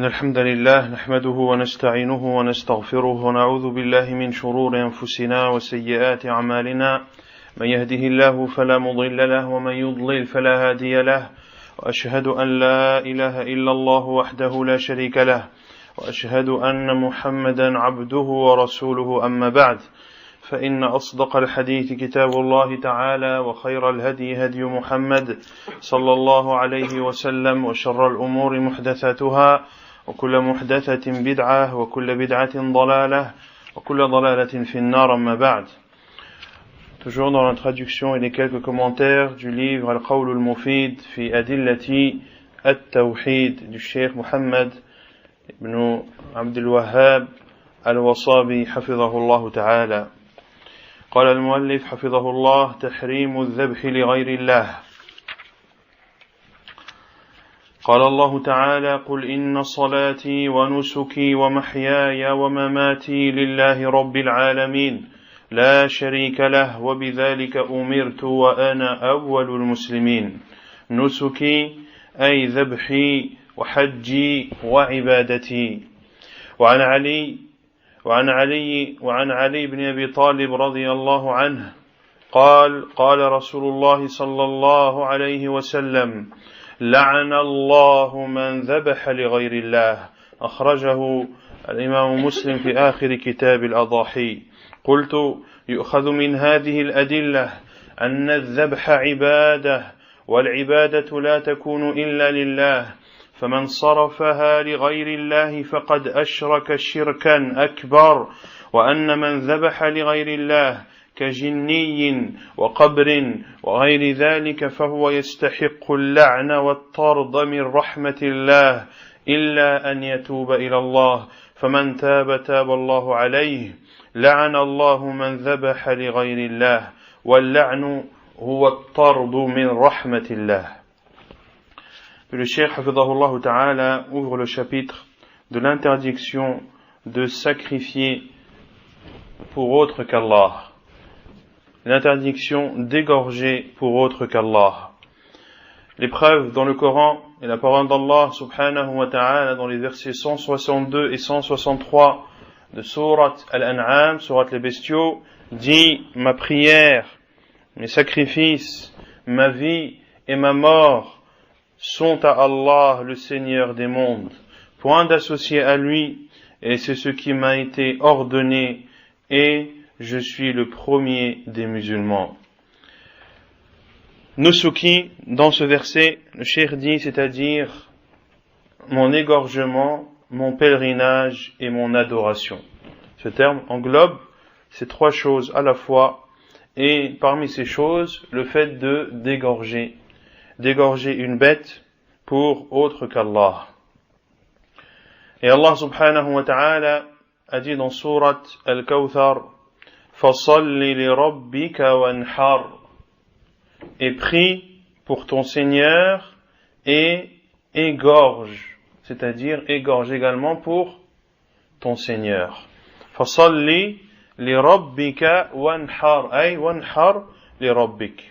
إن الحمد لله نحمده ونستعينه ونستغفره ونعوذ بالله من شرور أنفسنا وسيئات أعمالنا من يهده الله فلا مضل له ومن يضلل فلا هادي له وأشهد أن لا إله إلا الله وحده لا شريك له وأشهد أن محمدا عبده ورسوله أما بعد فإن أصدق الحديث كتاب الله تعالى وخير الهدي هدي محمد صلى الله عليه وسلم وشر الأمور محدثاتها وكل محدثة بدعة وكل بدعة ضلالة وكل ضلالة في النار أما بعد. Toujours dans la traduction et les quelques commentaires du livre Al-Qawl al-Mufid fi Adillati At-Tawhid du Cheikh Muhammad ibn Abdul Wahhab al-Wasabi حفظه الله تعالى. قال المؤلف حفظه الله: تحريم الذبح لغير الله. قال الله تعالى: قل إن صلاتي ونسكي ومحياي ومماتي لله رب العالمين لا شريك له وبذلك أمرت وأنا أول المسلمين. نسكي أي ذبحي وحجي وعبادتي. وعن علي بن أبي طالب رضي الله عنه قال رسول الله صلى الله عليه وسلم: لعن الله من ذبح لغير الله. أخرجه الإمام مسلم في آخر كتاب الأضاحي. قلت: يؤخذ من هذه الأدلة أن الذبح عبادة، والعبادة لا تكون إلا لله، فمن صرفها لغير الله فقد أشرك شركا أكبر، وأن من ذبح لغير الله كجني وقبر وغير ذلك فهو يستحق اللعن والطرد من رحمة الله إلا أن يتوب إلى الله، فمن تاب الله عليه. لعن الله من ذبح لغير الله، واللعن هو الطرد من رحمة الله. Le Cheikh Hafidhahullah Ta'ala ouvre le chapitre de l'interdiction de sacrifier pour autre qu'Allah, l'interdiction d'égorger pour autre qu'Allah. Les preuves dans le Coran et la parole d'Allah subhanahu wa ta'ala dans les versets 162 et 163 de Surat Al-An'am, Surat les Bestiaux, dit: ma prière, mes sacrifices, ma vie et ma mort sont à Allah, le Seigneur des mondes. Point d'associer à lui, et c'est ce qui m'a été ordonné, et je suis le premier des musulmans. Nusuki, dans ce verset, le cheikh dit, c'est-à-dire mon égorgement, mon pèlerinage et mon adoration. Ce terme englobe ces trois choses à la fois, et parmi ces choses, le fait d'égorger une bête pour autre qu'Allah. Et Allah subhanahu wa ta'ala a dit dans Surat Al-Kawthar: Fasalli li rabbika wanhar, et prie pour ton Seigneur et égorge, c'est-à-dire égorge également pour ton Seigneur. Fasalli li rabbika wanhar, ay wanhar li rabbik.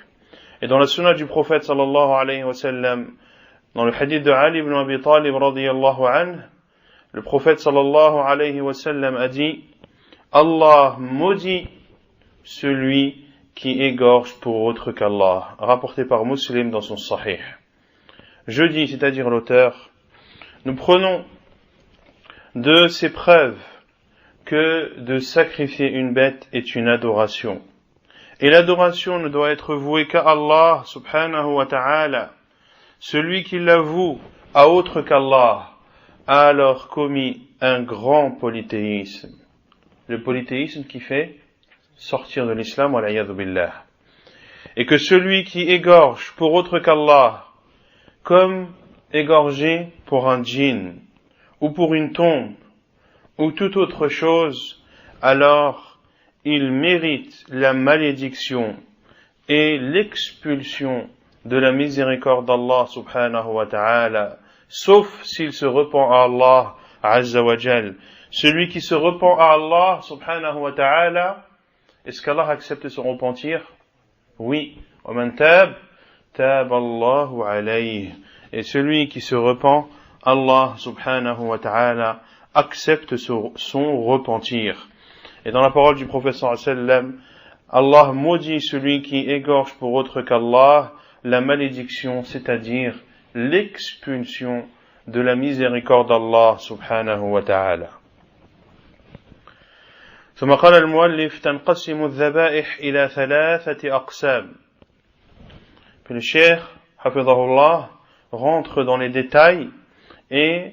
Et dans la sunna du prophète sallallahu alayhi wa sallam, dans le hadith de Ali ibn Abi Talib radiyallahu anhu, le prophète sallallahu alayhi wa sallam a dit: Allah maudit celui qui égorge pour autre qu'Allah, rapporté par Muslim dans son Sahih. Je dis, c'est-à-dire l'auteur, nous prenons de ces preuves que de sacrifier une bête est une adoration. Et l'adoration ne doit être vouée qu'à Allah subhanahu wa ta'ala. Celui qui la voue à autre qu'Allah a alors commis un grand polythéisme. Le polythéisme qui fait sortir de l'islam, wa l'iyadhu billah. Et que celui qui égorge pour autre qu'Allah, comme égorger pour un djinn, ou pour une tombe, ou toute autre chose, alors il mérite la malédiction et l'expulsion de la miséricorde d'Allah subhanahu wa ta'ala, sauf s'il se repent à Allah azza wa jal. Celui qui se repent à Allah subhanahu wa ta'ala, est-ce qu'Allah accepte son repentir? Oui. وَمَنْ تَابَ تَابَ اللَّهُ عَلَيْهِ. Et celui qui se repent, Allah subhanahu wa ta'ala accepte son repentir. Et dans la parole du prophète sallallahu alayhi wa sallam, Allah maudit celui qui égorge pour autre qu'Allah la malédiction, c'est-à-dire l'expulsion de la miséricorde d'Allah subhanahu wa ta'ala. ثم قال المؤلف تنقسم الذبائح إلى 3 أقسام. Puis le cheikh, hafidhahullah, rentre dans les détails et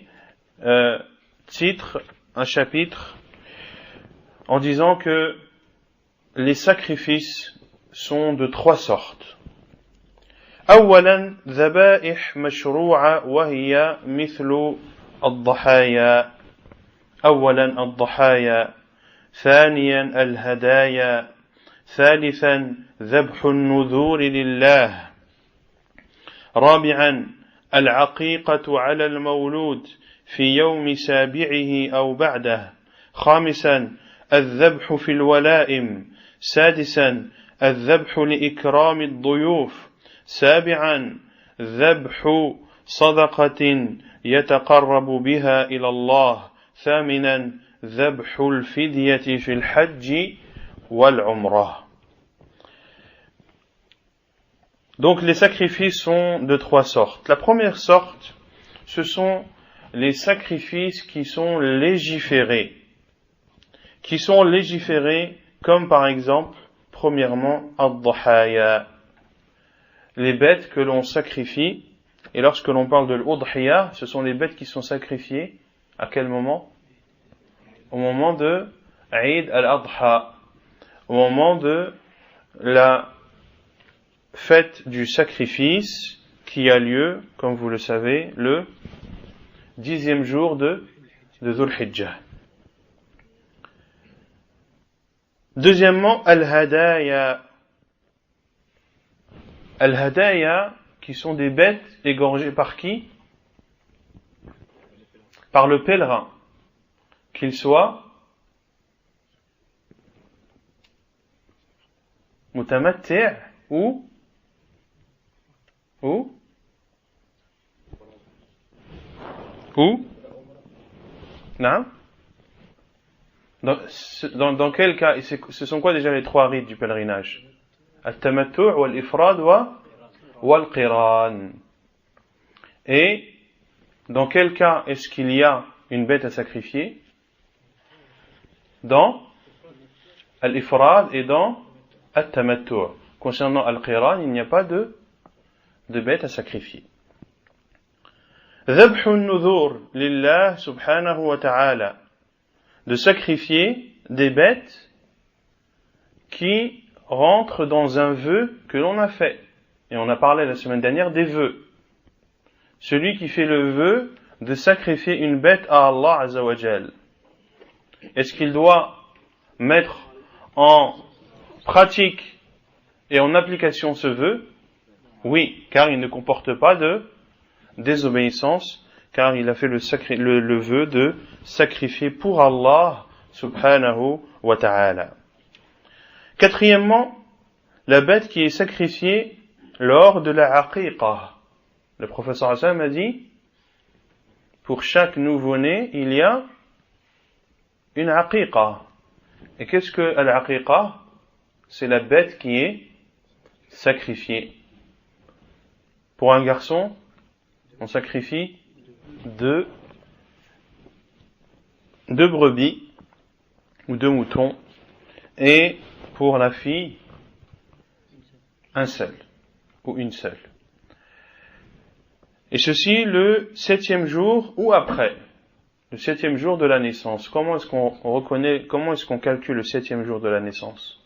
titre un chapitre en disant que les sacrifices sont de 3 sortes. أولا ذبائح مشروعة وهي مثل الضحايا. أولا الضحايا، ثانيا الهدايا، ثالثا ذبح النذور لله، رابعا العقيقة على المولود في يوم سابعه أو بعده، خامسا الذبح في الولائم، سادسا الذبح لإكرام الضيوف، سابعا ذبح صدقة يتقرب بها إلى الله، ثامنا ذبح الفدية في الحج والعمرة. Donc les sacrifices sont de 3 sortes. La première sorte, ce sont les sacrifices qui sont légiférés. Qui sont légiférés comme par exemple, premièrement, ad-dhahaya, les bêtes que l'on sacrifie. Et lorsque l'on parle de l'udhiya, ce sont les bêtes qui sont sacrifiées à quel moment? Au moment de Eid al-Adha, au moment de la fête du sacrifice qui a lieu, comme vous le savez, le 10e jour de Dhul Hijjah. Deuxièmement, al-hadaya. Al-hadaya, qui sont des bêtes égorgées par qui? Par le pèlerin. Qu'il soit mutamatti' ou non? Dans quel cas, ce sont quoi déjà les 3 rites du pèlerinage? Al-tamattu' wal-ifrad wal-qiran. Et dans quel cas est-ce qu'il y a une bête à sacrifier? Dans al-ifrad et dans al-tamattu'. Concernant al-qiran, il n'y a pas de bête à sacrifier. ذبح النذور لله سبحانه وتعالى, de sacrifier des bêtes qui rentrent dans un vœu que l'on a fait. Et on a parlé la semaine dernière des vœux. Celui qui fait le vœu de sacrifier une bête à Allah Azza wa Jal, est-ce qu'il doit mettre en pratique et en application ce vœu? Oui, car il ne comporte pas de désobéissance, car il a fait le vœu de sacrifier pour Allah subhanahu wa ta'ala. Quatrièmement, la bête qui est sacrifiée lors de la aqiqah. Le professeur Hassan a dit, pour chaque nouveau-né, il y a une aqiqah. Et qu'est-ce que l'aqiqah? C'est la bête qui est sacrifiée. Pour un garçon, on sacrifie 2 brebis ou 2 moutons, et pour la fille, un seul ou une seule. Et ceci le 7e jour ou après, le 7e jour de la naissance. Comment est-ce qu'on calcule le 7e jour de la naissance?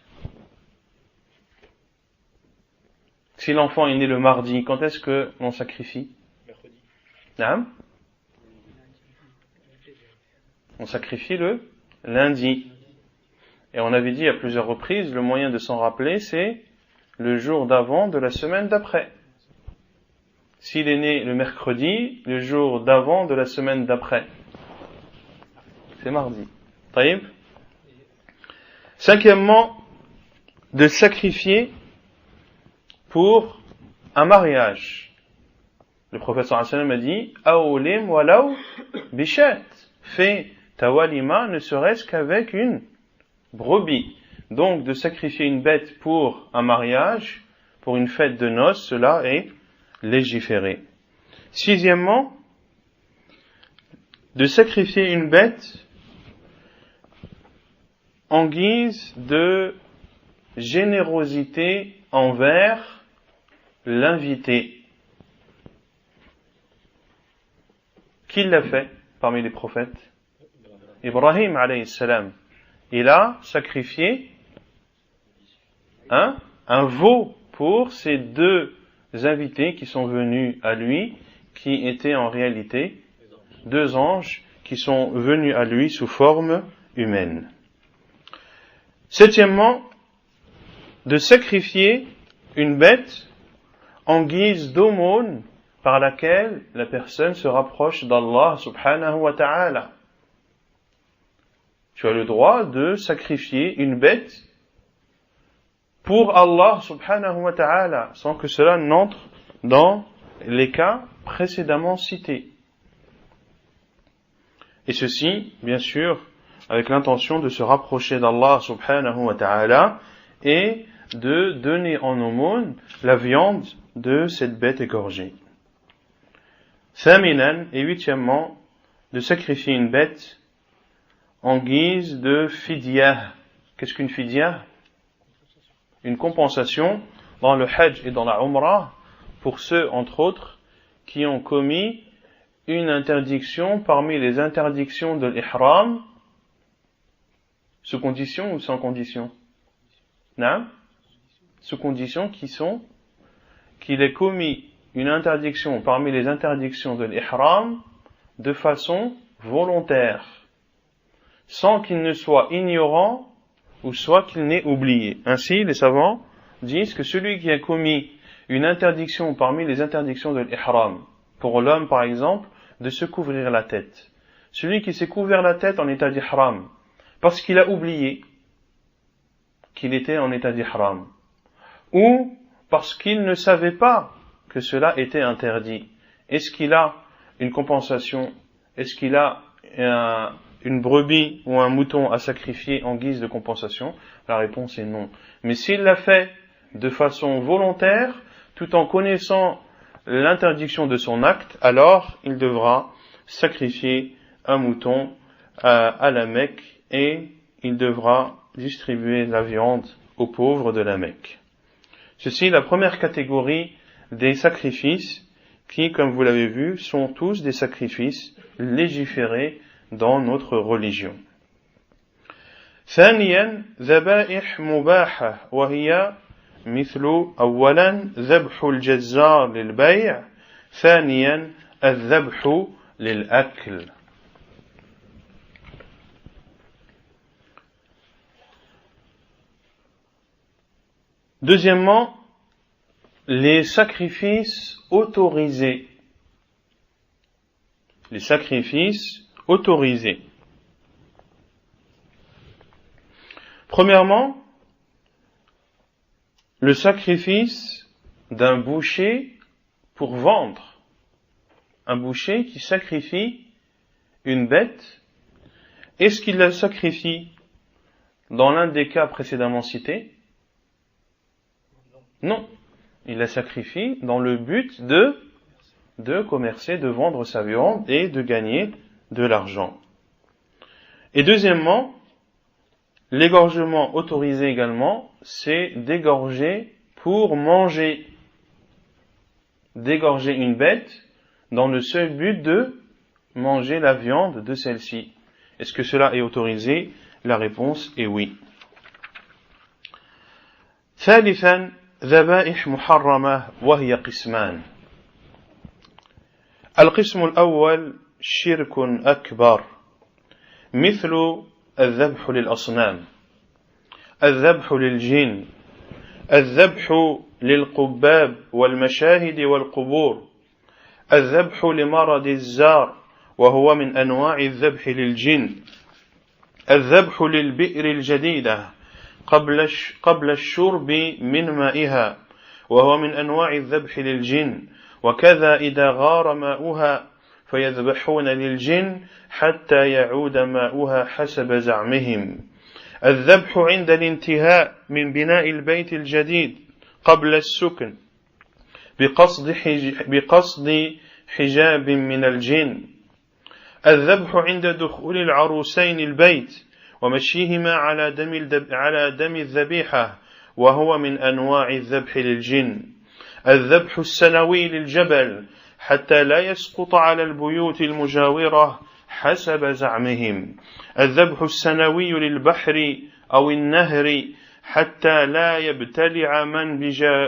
Si l'enfant est né le mardi, quand est-ce que l'on sacrifie? Mercredi. Non? On sacrifie le lundi. Et on avait dit à plusieurs reprises, le moyen de s'en rappeler, c'est le jour d'avant de la semaine d'après. S'il est né le mercredi, le jour d'avant de la semaine d'après, c'est mardi. Taïb. 5e, de sacrifier pour un mariage. Le prophète sallallahu alayhi wa sallam a dit Aoulim walaw bishat. Fais ta walima ne serait-ce qu'avec une brebis. Donc de sacrifier une bête pour un mariage, pour une fête de noces, cela est légiféré. Sixièmement, de sacrifier une bête en guise de générosité envers l'invité. Qui l'a fait parmi les prophètes? Ibrahim alayhi salam. Il a sacrifié un veau pour ces deux invités qui sont venus à lui, qui étaient en réalité deux anges qui sont venus à lui sous forme humaine. Septièmement, de sacrifier une bête en guise d'aumône par laquelle la personne se rapproche d'Allah subhanahu wa ta'ala. Tu as le droit de sacrifier une bête pour Allah subhanahu wa ta'ala, sans que cela n'entre dans les cas précédemment cités. Et ceci, bien sûr, avec l'intention de se rapprocher d'Allah subhanahu wa ta'ala et de donner en aumône la viande de cette bête égorgée. Thaminan, et huitièmement, de sacrifier une bête en guise de fidya. Qu'est-ce qu'une fidya? Une compensation dans le Hajj et dans la Umrah pour ceux, entre autres, qui ont commis une interdiction parmi les interdictions de l'ihram, sous condition ou sans condition? Non? Sous condition qu'il ait commis une interdiction parmi les interdictions de l'ihram de façon volontaire, sans qu'il ne soit ignorant ou soit qu'il n'ait oublié. Ainsi, les savants disent que celui qui a commis une interdiction parmi les interdictions de l'ihram, pour l'homme par exemple, de se couvrir la tête. Celui qui s'est couvert la tête en état d'ihram, parce qu'il a oublié qu'il était en état d'ihram, ou parce qu'il ne savait pas que cela était interdit. Est-ce qu'il a une compensation? Est-ce qu'il a une brebis ou un mouton à sacrifier en guise de compensation? La réponse est non. Mais s'il l'a fait de façon volontaire, tout en connaissant l'interdiction de son acte, alors il devra sacrifier un mouton à la Mecque et il devra distribuer la viande aux pauvres de la Mecque. Ceci est la première catégorie des sacrifices qui, comme vous l'avez vu, sont tous des sacrifices légiférés dans notre religion. ثانيا ذبائح مباحة وهي مثل أولا ذبح الجزار للبيع ثانيا الذبح للأكل. Deuxièmement, les sacrifices autorisés. Les sacrifices autorisés. Premièrement, le sacrifice d'un boucher pour vendre. Un boucher qui sacrifie une bête. Est-ce qu'il la sacrifie dans l'un des cas précédemment cités? Non. Il la sacrifie dans le but de commercer, de vendre sa viande et de gagner de l'argent. Et deuxièmement, l'égorgement autorisé également, c'est d'égorger pour manger. D'égorger une bête dans le seul but de manger la viande de celle-ci. Est-ce que cela est autorisé? La réponse est oui. ثالثا ذبائح محرمة وهي قسمان. القسم الأول شرك أكبر مثل الذبح للأصنام، الذبح للجن، الذبح للقباب والمشاهد والقبور، الذبح لمرض الزار وهو من أنواع الذبح للجن، الذبح للبئر الجديدة قبل الشرب من مائها وهو من أنواع الذبح للجن، وكذا إذا غار ماؤها فيذبحون للجن حتى يعود ماؤها حسب زعمهم. الذبح عند الانتهاء من بناء البيت الجديد قبل السكن بقصد حجاب من الجن. الذبح عند دخول العروسين البيت ومشيهما على دم الذبيحة وهو من أنواع الذبح للجن. الذبح السنوي للجبل حتى لا يسقط على البيوت المجاورة حسب زعمهم. الذبح السنوي للبحر أو النهر حتى لا يبتلع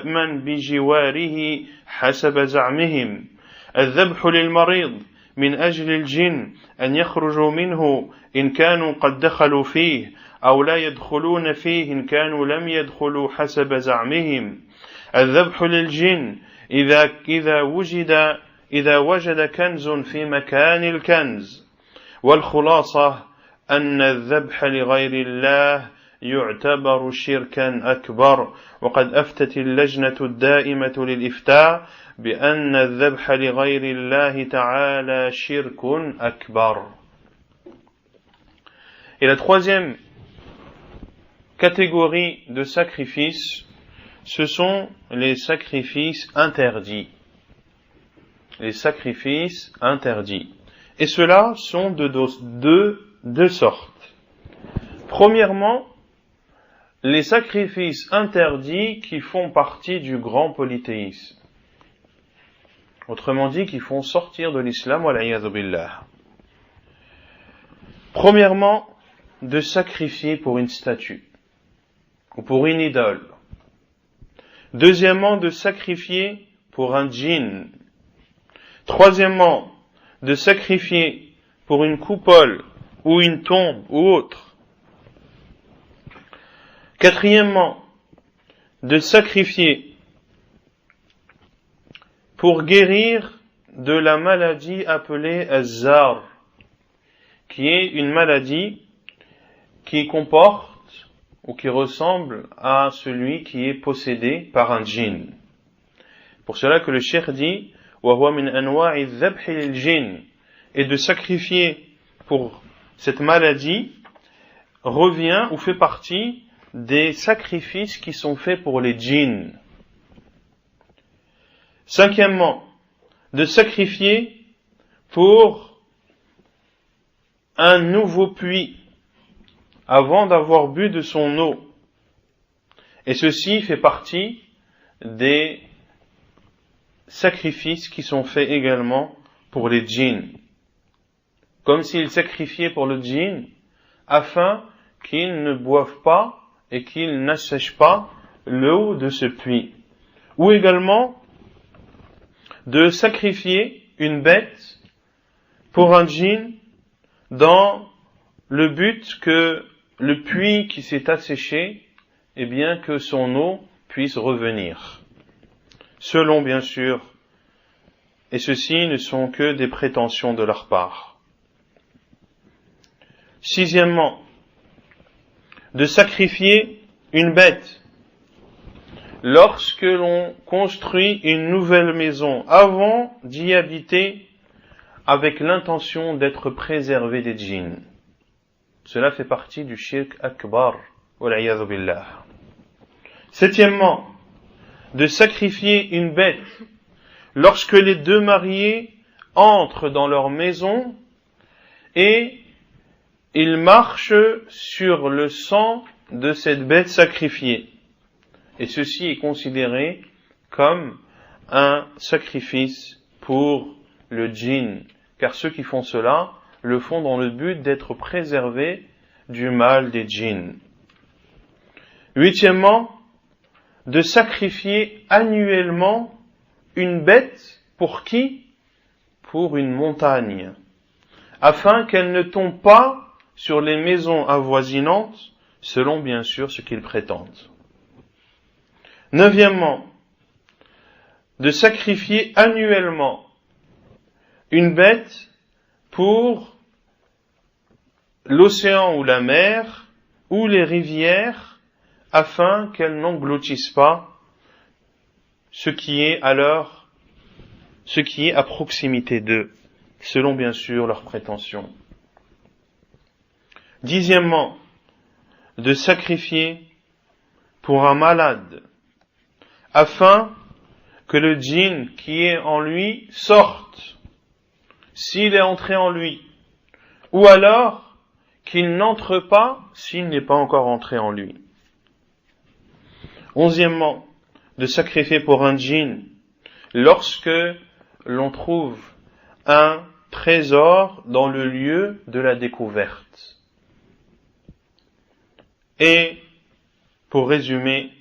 من بجواره حسب زعمهم. الذبح للمريض من أجل الجن أن يخرجوا منه إن كانوا قد دخلوا فيه أو لا يدخلون فيه إن كانوا لم يدخلوا حسب زعمهم. الذبح للجن إذا وجد كنز في مكان الكنز. والخلاصة أن الذبح لغير الله يعتبر شركا أكبر، وقد أفتت اللجنة الدائمة للإفتاء بأن الذبح لغير الله تعالى شرك أكبر. Et la troisième catégorie de sacrifices, ce sont les sacrifices interdits. Les sacrifices interdits. Et ceux-là sont de deux sortes. Premièrement, les sacrifices interdits qui font partie du grand polythéisme. Autrement dit, qui font sortir de l'islam, wal-iyadhu billah. Premièrement, de sacrifier pour une statue ou pour une idole. Deuxièmement, de sacrifier pour un djinn. Troisièmement, de sacrifier pour une coupole ou une tombe ou autre. Quatrièmement, de sacrifier pour guérir de la maladie appelée Az-Zar, qui est une maladie qui comporte ou qui ressemble à celui qui est possédé par un djinn. Pour cela que le cheikh dit وَهُوَ مِنْ أَنْوَاعِ الذَّبْحِ لِلْجِنِّ, et de sacrifier pour cette maladie revient ou fait partie des sacrifices qui sont faits pour les djinns. Cinquièmement, de sacrifier pour un nouveau puits avant d'avoir bu de son eau. Et ceci fait partie des sacrifices qui sont faits également pour les djinns. Comme s'ils sacrifiaient pour le djinn afin qu'ils ne boivent pas et qu'ils n'assèchent pas l'eau de ce puits. Ou également de sacrifier une bête pour un djinn dans le but que le puits qui s'est asséché, eh bien que son eau puisse revenir. Selon bien sûr, et ceci ne sont que des prétentions de leur part. Sixièmement, de sacrifier une bête lorsque l'on construit une nouvelle maison avant d'y habiter avec l'intention d'être préservé des djinns. Cela fait partie du shirk akbar, wal-iyadhu billah. Septièmement, de sacrifier une bête lorsque les deux mariés entrent dans leur maison et ils marchent sur le sang de cette bête sacrifiée. Et ceci est considéré comme un sacrifice pour le djinn, car ceux qui font cela le font dans le but d'être préservés du mal des djinns. Huitièmement, de sacrifier annuellement une bête pour qui? Pour une montagne, afin qu'elle ne tombe pas sur les maisons avoisinantes, selon bien sûr ce qu'ils prétendent. Neuvièmement, de sacrifier annuellement une bête pour l'océan ou la mer ou les rivières, afin qu'elles n'engloutissent pas ce qui est alors ce qui est à proximité d'eux, selon bien sûr leurs prétentions. Dixièmement, de sacrifier pour un malade, afin que le djinn qui est en lui sorte, s'il est entré en lui, ou alors qu'il n'entre pas s'il n'est pas encore entré en lui. Onzièmement, de sacrifier pour un djinn, lorsque l'on trouve un trésor dans le lieu de la découverte. Et, pour résumer,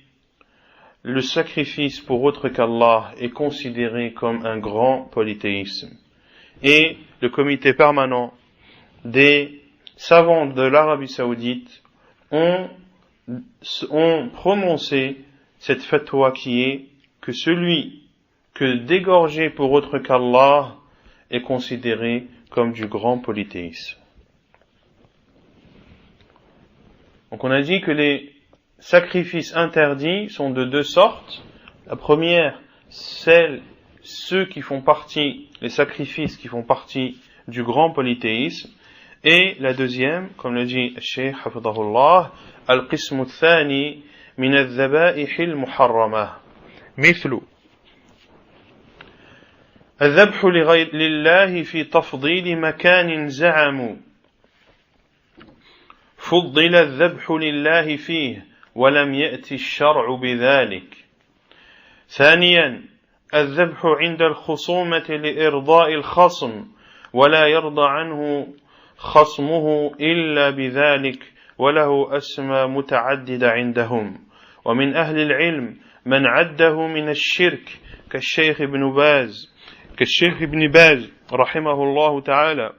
le sacrifice pour autre qu'Allah est considéré comme un grand polythéisme. Et le comité permanent des savants de l'Arabie Saoudite ont prononcé cette fatwa qui est que celui que d'égorger pour autre qu'Allah est considéré comme du grand polythéisme. Donc on a dit que les sacrifices interdits sont de deux sortes. La première, ceux qui font partie, les sacrifices qui font partie du grand polythéisme. Et la deuxième, comme le dit Cheikh Hafidahullah, Al-Qismu al-Thani min al-Dhabaih al-Muharramah. مثل الذبح لله في تفضيل مكان زعموا فضل الذبح لله فيه ولم يأتي الشرع بذلك. ثانيا الذبح عند الخصومة لإرضاء الخصم ولا يرضى عنه خصمه إلا بذلك وله أسمى متعددة عندهم ومن أهل العلم من عده من الشرك كالشيخ ابن باز رحمه الله تعالى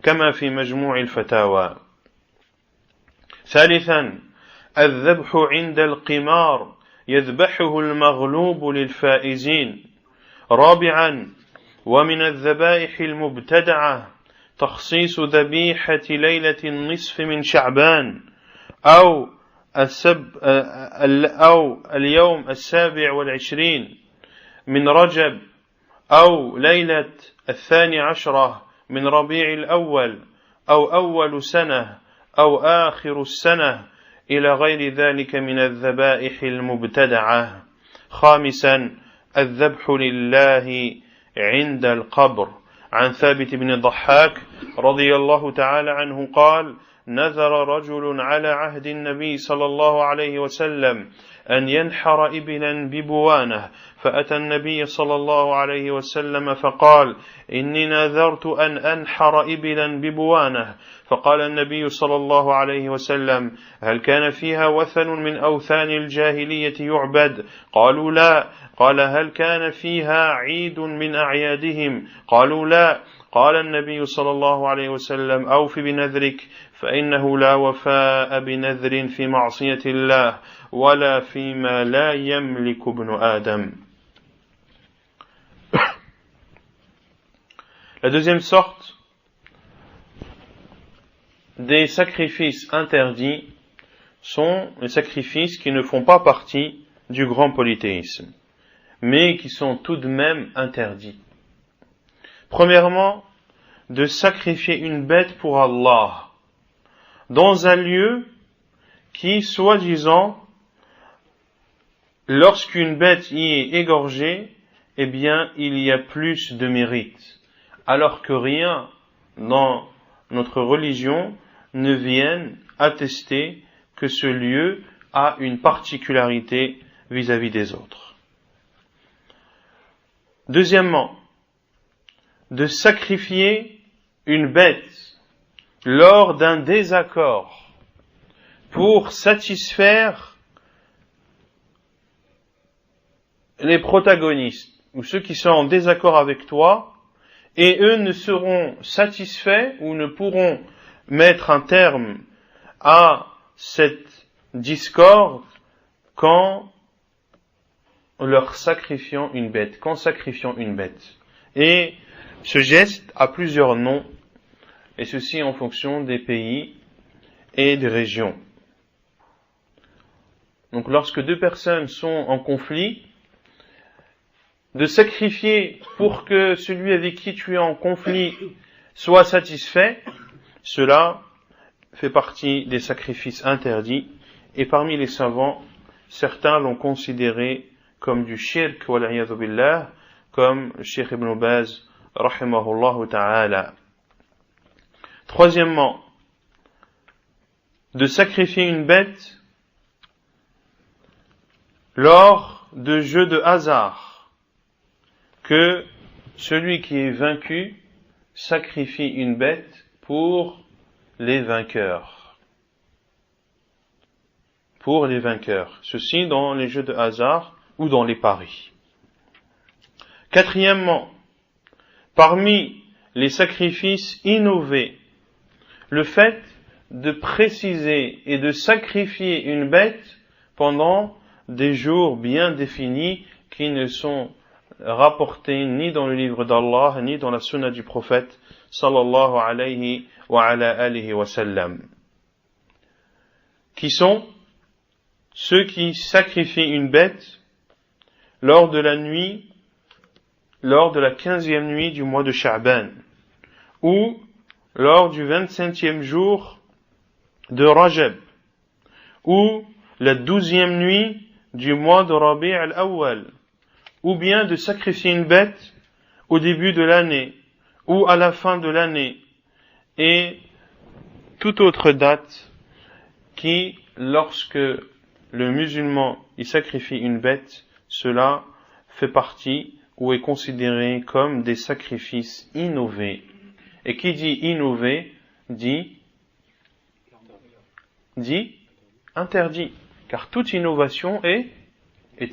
كما في مجموع الفتاوى. ثالثا الذبح عند القمار يذبحه المغلوب للفائزين. رابعا ومن الذبائح المبتدعة تخصيص ذبيحة ليلة النصف من شعبان أو اليوم 27 من رجب أو ليلة 12 من ربيع الأول أو أول سنة أو آخر السنة إلى غير ذلك من الذبائح المبتدعة. خامسا الذبح لله عند القبر. عن ثابت بن ضحاك رضي الله تعالى عنه قال: نذر رجل على عهد النبي صلى الله عليه وسلم أن ينحر إبلا ببوانه، فأتى النبي صلى الله عليه وسلم فقال: إني نذرت أن أنحر إبلا ببوانه. فقال النبي صلى الله عليه وسلم: هل كان فيها وثن من أوثان الجاهلية يعبد؟ قالوا لا. قال: هل كان فيها عيد من أعيادهم؟ قالوا لا. قال النبي صلى الله عليه وسلم: أوف بنذرك، فإنه لا وفاء بنذر في معصية الله ولا فيما لا يملك ابن آدم. La deuxième sorte des sacrifices interdits sont les sacrifices qui ne font pas partie du grand polythéisme, mais qui sont tout de même interdits. Premièrement, de sacrifier une bête pour Allah dans un lieu qui, soi-disant, lorsqu'une bête y est égorgée, eh bien, il y a plus de mérite, alors que rien dans notre religion ne vienne attester que ce lieu a une particularité vis-à-vis des autres. Deuxièmement, de sacrifier une bête lors d'un désaccord pour satisfaire les protagonistes ou ceux qui sont en désaccord avec toi, et eux ne seront satisfaits ou ne pourront mettre un terme à cette discorde qu'en leur sacrifiant une bête, Et ce geste a plusieurs noms, et ceci en fonction des pays et des régions. Donc lorsque deux personnes sont en conflit, de sacrifier pour que celui avec qui tu es en conflit soit satisfait, cela fait partie des sacrifices interdits, et parmi les savants, certains l'ont considéré comme du shirk, wal'iyadhu billah, comme le Cheikh Ibn Baz, rahimahullah ta'ala. Troisièmement, de sacrifier une bête lors de jeux de hasard, que celui qui est vaincu sacrifie une bête pour les vainqueurs. Pour les vainqueurs. Ceci dans les jeux de hasard ou dans les paris. Quatrièmement, parmi les sacrifices innovés, le fait de préciser et de sacrifier une bête pendant des jours bien définis qui ne sont rapportés ni dans le livre d'Allah ni dans la sunna du prophète sallallahu alayhi wa ala alihi wa sallam, qui sont ceux qui sacrifient une bête lors de la nuit, lors de la 15e nuit du mois de Sha'ban, ou lors du 25e jour de Rajab, ou la 12e nuit du mois de Rabi' al-Awwal, ou bien de sacrifier une bête au début de l'année, ou à la fin de l'année, et toute autre date qui, lorsque le musulman y sacrifie une bête, cela fait partie ou est considéré comme des sacrifices innovés. Et qui dit innover, dit interdit. Car toute innovation est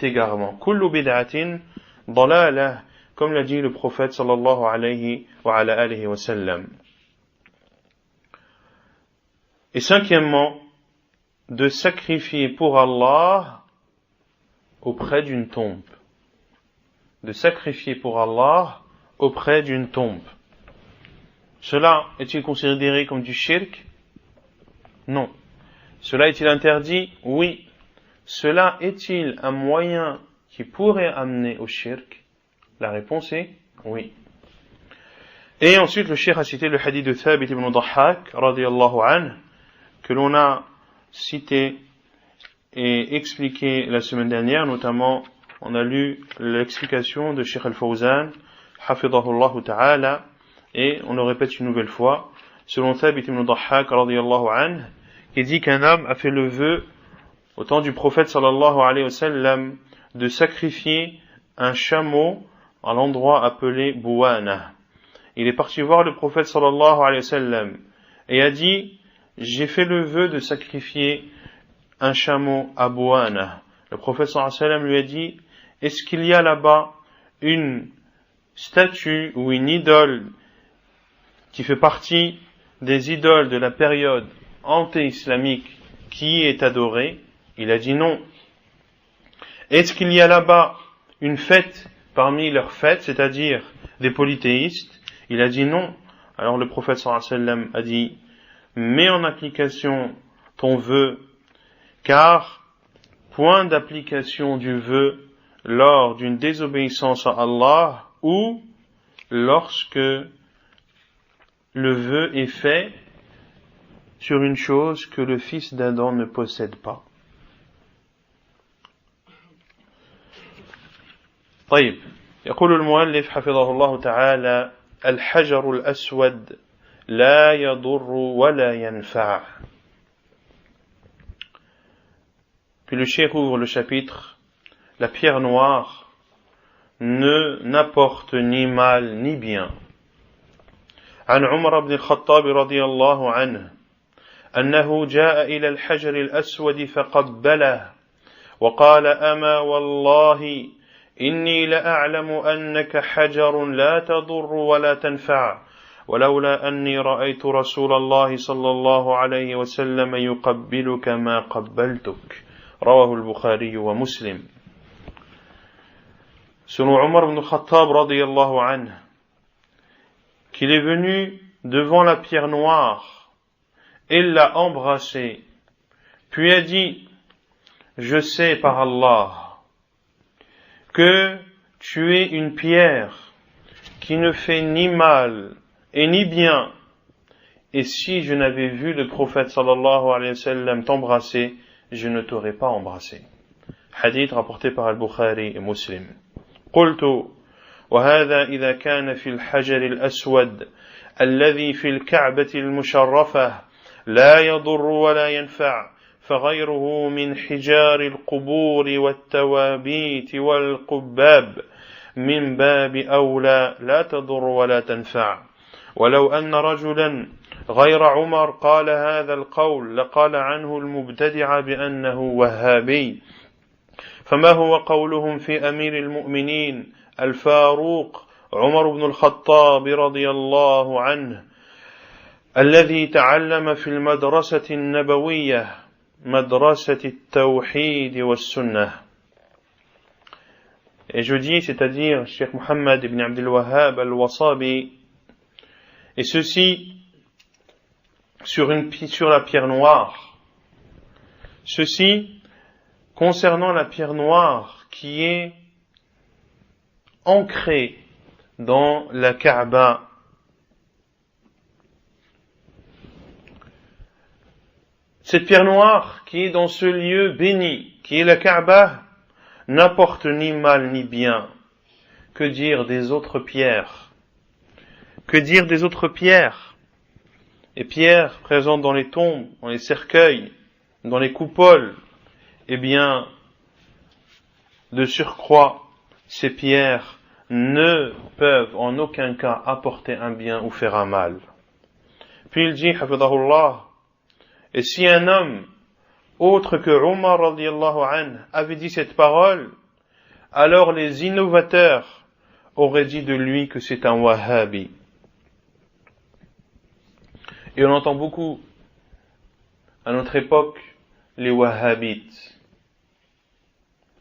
égarement. Kullu bid'atin dalalah, comme l'a dit le prophète sallallahu alayhi wa ala alihi wa sallam. Et cinquièmement, de sacrifier pour Allah auprès d'une tombe. De sacrifier pour Allah auprès d'une tombe. Cela est-il considéré comme du shirk? Non. Cela est-il interdit? Oui. Cela est-il un moyen qui pourrait amener au shirk? La réponse est oui. Et ensuite, le cheikh a cité le hadith de Thabit ibn Dahhak, radiyallahu anhu, que l'on a cité et expliqué la semaine dernière, notamment, on a lu l'explication de Cheikh Al-Fawzan, hafidhahullah ta'ala, et on le répète une nouvelle fois, selon Thabit ibn Dahhak, radiyallahu anhu, qui dit qu'un homme a fait le vœu, au temps du prophète sallallahu alayhi wa sallam, de sacrifier un chameau à l'endroit appelé Bouana. Il est parti voir le prophète sallallahu alayhi wa sallam et a dit: j'ai fait le vœu de sacrifier un chameau à Bouana. Le prophète sallallahu alayhi wa sallam lui a dit: est-ce qu'il y a là-bas une statue ou une idole qui fait partie des idoles de la période anté-islamique qui est adorée? Il a dit non. Est-ce qu'il y a là-bas une fête parmi leurs fêtes, c'est-à-dire des polythéistes? Il a dit non. Alors le prophète sallallahu alayhi wa sallam a dit: mets en application ton vœu, car point d'application du vœu lors d'une désobéissance à Allah ou lorsque le vœu est fait sur une chose que le fils d'Adam ne possède pas. طيب يقول المؤلف حفظه الله تعالى: الحجر الأسود لا يضر ولا ينفع. Puis le cheikh ouvre le chapitre: la pierre noire n'apporte ni mal ni bien. عن عمر بن الخطاب رضي الله عنه أنه جاء إلى الحجر الأسود فقبله وقال: أما والله إني لأعلم أنك حجر لا تضر ولا تنفع ولولا أني رأيت رسول الله صلى الله عليه وسلم يقبلك ما قبلتك. رواه البخاري ومسلم. Selon Omar ibn Khattab radiyallahu anhu, qu'il est venu devant la pierre noire et l'a embrassée, puis a dit: je sais par Allah que tu es une pierre qui ne fait ni mal et ni bien. Et si je n'avais vu le prophète sallallahu alayhi wa sallam t'embrasser, je ne t'aurais pas embrassé. Hadith rapporté par Al-Bukhari et Muslim. قلت وهذا إذا كان في الحجر الأسود الذي في الكعبة المشرفة لا يضر ولا ينفع فغيره من حجار القبور والتوابيت والقباب من باب أولى لا تضر ولا تنفع ولو أن رجلا غير عمر قال هذا القول لقال عنه المبتدع بأنه وهابي فما هو قولهم في أمير المؤمنين الفاروق عمر بن الخطاب رضي الله عنه الذي تعلم في المدرسة النبوية مدرسة التوحيد والسنة. Et je dis, c'est-à-dire Cheikh Mohammed ibn Abdul Wahhab al-Wasabi, et ceci sur la pierre noire. Ceci concernant la pierre noire qui est ancrée dans la Kaaba. Cette pierre noire qui est dans ce lieu béni, qui est la Kaaba, n'apporte ni mal ni bien. Que dire des autres pierres? Que dire des autres pierres? Les pierres présentes dans les tombes, dans les cercueils, dans les coupoles, eh bien, de surcroît, ces pierres ne peuvent en aucun cas apporter un bien ou faire un mal. Puis il dit, hafidahullah, et si un homme autre que Omar radiyallahu anhu avait dit cette parole, alors les innovateurs auraient dit de lui que c'est un wahhabi. Et on entend beaucoup à notre époque les wahhabites.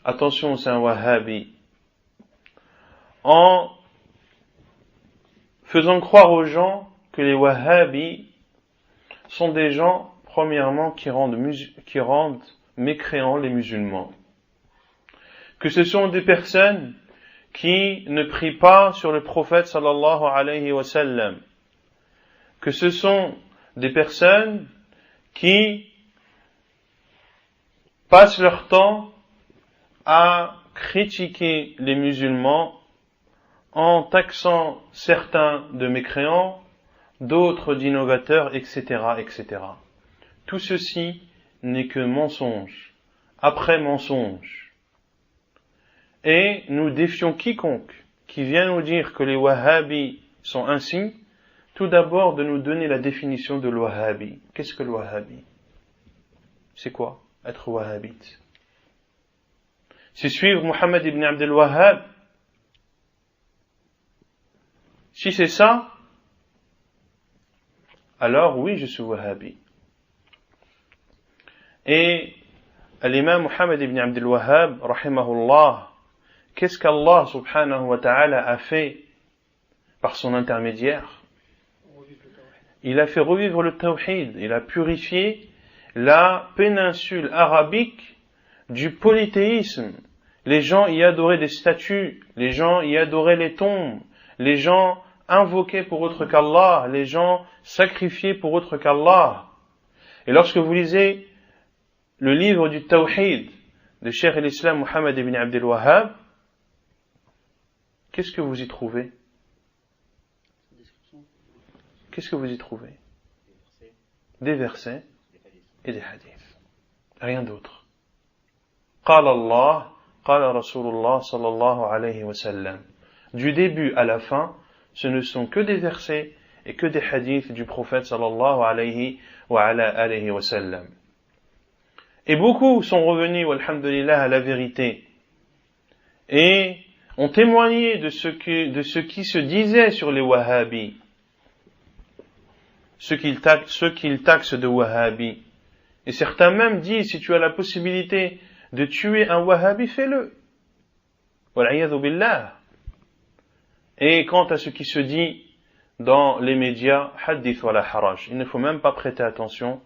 Attention, c'est un wahhabi. En faisant croire aux gens que les wahhabis sont des gens, premièrement, qui rendent mécréants les musulmans. Que ce sont des personnes qui ne prient pas sur le prophète sallallahu alayhi wa sallam. Que ce sont des personnes qui passent leur temps à critiquer les musulmans en taxant certains de mécréants, d'autres d'innovateurs, etc., etc. Tout ceci n'est que mensonge, après mensonge. Et nous défions quiconque qui vient nous dire que les wahhabis sont ainsi, tout d'abord de nous donner la définition de l'wahhabi. Qu'est-ce que le wahhabi? C'est quoi être wahhabite? C'est suivre Mohammed ibn Abdul Wahhab? Si c'est ça, alors oui, je suis wahhabi. Et l'imam Mohammed ibn Abdul Wahhab, rahimahullah, qu'est-ce qu'Allah subhanahu wa ta'ala a fait par son intermédiaire? Il a fait revivre le tawhid, il a purifié la péninsule arabique du polythéisme. Les gens y adoraient des statues, les gens y adoraient les tombes, les gens invoquaient pour autre qu'Allah, les gens sacrifiaient pour autre qu'Allah. Et lorsque vous lisez le livre du Tawhid de Cheikh l'Islam Mohammed ibn Abdul Wahhab, qu'est-ce que vous y trouvez? Qu'est-ce que vous y trouvez? Des versets et des hadiths. Rien d'autre. Qala Allah, qala Rasulullah sallallahu alayhi wa sallam. Du début à la fin, ce ne sont que des versets et que des hadiths du prophète sallallahu alayhi wa sallam. Et beaucoup sont revenus, alhamdulillah, à la vérité. Et ont témoigné de ce qui se disait sur les wahhabis. Ceux qu'ils taxent de wahhabis. Et certains même disent, si tu as la possibilité de tuer un wahhabi, fais-le. Wal'iyadhu billah. Et quant à ce qui se dit dans les médias, hadith wa la haraj. Il ne faut même pas prêter attention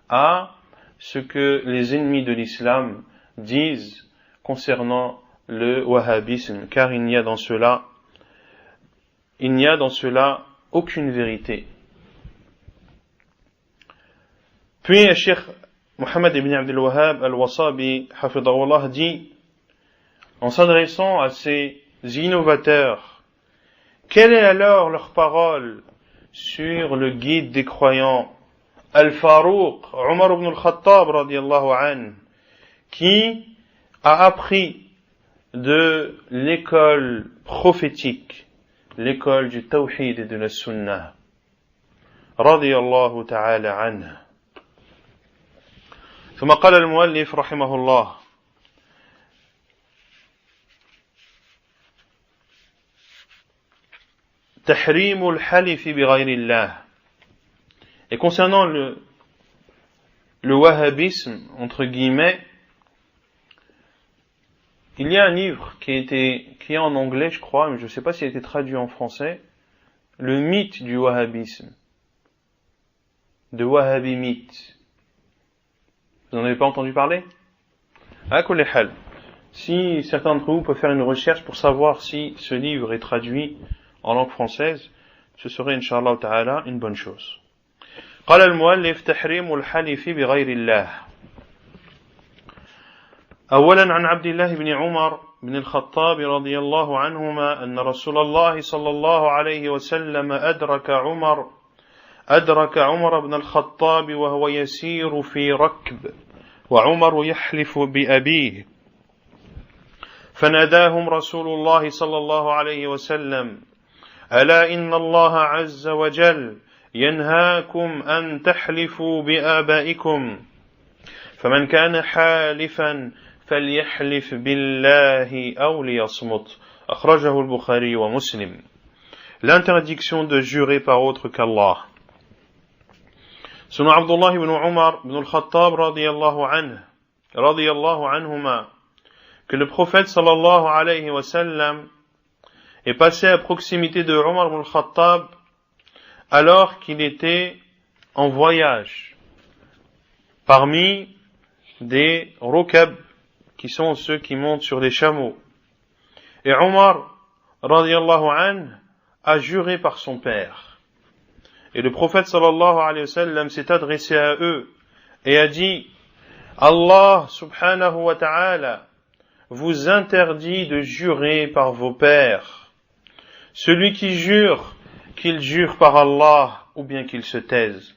à ce que les ennemis de l'islam disent concernant le wahhabisme, car il n'y a dans cela aucune vérité. Puis Cheikh Mohammed ibn Abdul Wahhab al-Wasabi hafidahullah dit, en s'adressant à ces innovateurs, quelle est alors leur parole sur le guide des croyants, Al-Farouq, Omar ibn al-Khattab radiyallahu anhu, qui a appris de l'école prophétique, l'école du tawhid et de la sunnah, radiyallahu ta'ala anhu. ثم قال المؤلف رحمه الله: تحريم الحلف بغير الله. Et concernant le wahhabisme, entre guillemets, il y a un livre qui est en anglais, je crois, mais je ne sais pas s'il a été traduit en français, le mythe du wahhabisme, de Wahhabi mythe. Vous n'en avez pas entendu parler? À kulli hal. Si certains d'entre vous peuvent faire une recherche pour savoir si ce livre est traduit en langue française, ce serait Inch'Allah Ta'ala une bonne chose. قال المؤلف: تحريم الحلف بغير الله. أولا عن عبد الله بن عمر بن الخطاب رضي الله عنهما أن رسول الله صلى الله عليه وسلم أدرك عمر بن الخطاب وهو يسير في ركب وعمر يحلف بأبيه فناداهم رسول الله صلى الله عليه وسلم: ألا إن الله عز وجل ينهاكم أن تحلفوا بآبائكم فمن كان حالفا فليحلف بالله أو ليصمت. أخرجه البخاري ومسلم. L'interdiction de jurer par autre qu'Allah. Selon Abdullah ibn Umar ibn al-Khattab radiyallahu anhuma, que le prophète sallallahu alayhi wa sallam est passé à proximité de Umar ibn al-Khattab alors qu'il était en voyage parmi des rukab qui sont ceux qui montent sur les chameaux. Et Umar radiyallahu anhu a juré par son père. Et le prophète sallallahu alayhi wa sallam s'est adressé à eux et a dit: Allah subhanahu wa ta'ala vous interdit de jurer par vos pères. Celui qui jure, qu'il jure par Allah ou bien qu'il se taise.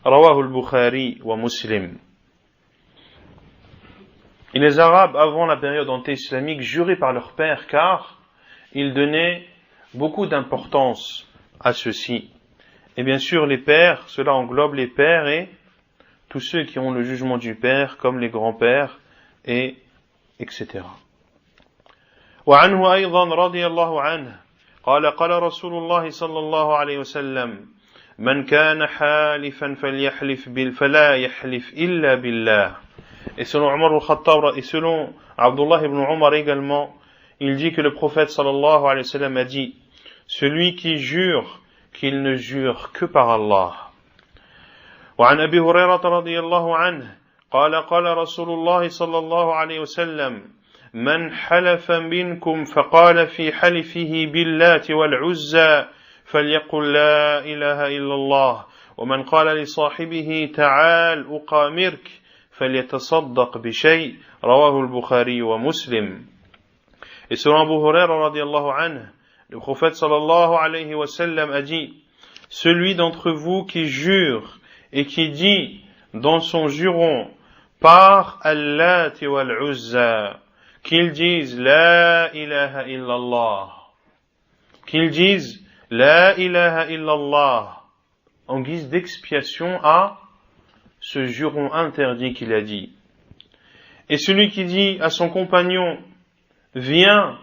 Rawahu al-Bukhari wa Muslim. Et les Arabes, avant la période anté-islamique, juraient par leur père car ils donnaient beaucoup d'importance à ceci. Et bien sûr, les pères, cela englobe les pères et tous ceux qui ont le jugement du père, comme les grands-pères, et etc. وعنه أيضا رضي الله عنه قال قال رسول الله صلى الله عليه وسلم من كان حالفا فلا يحلف إلا بالله. Et selon Omar al-Khattab et selon Abdullah ibn Umar également, il dit que le prophète sallallahu alayhi wa sallam a dit: celui qui jure, qu'il ne jure que par Allah. وعن أبي هريرة رضي الله عنه قال قال رسول الله صلى الله عليه وسلم من حلف منكم فقال في حلفه باللات والعزى فليقل لا إله إلا الله ومن قال لصاحبه تعال أقامرك فليتصدق بشيء رواه البخاري ومسلم. Et selon Abu Huraira radiyallahu anhu, le prophète sallallahu alayhi wa sallam a dit: celui d'entre vous qui jure et qui dit dans son juron par Allat wal Uzza qu'il dise la ilaha illallah, qu'il dise la ilaha illallah en guise d'expiation à ce juron interdit qu'il a dit. Et celui qui dit à son compagnon viens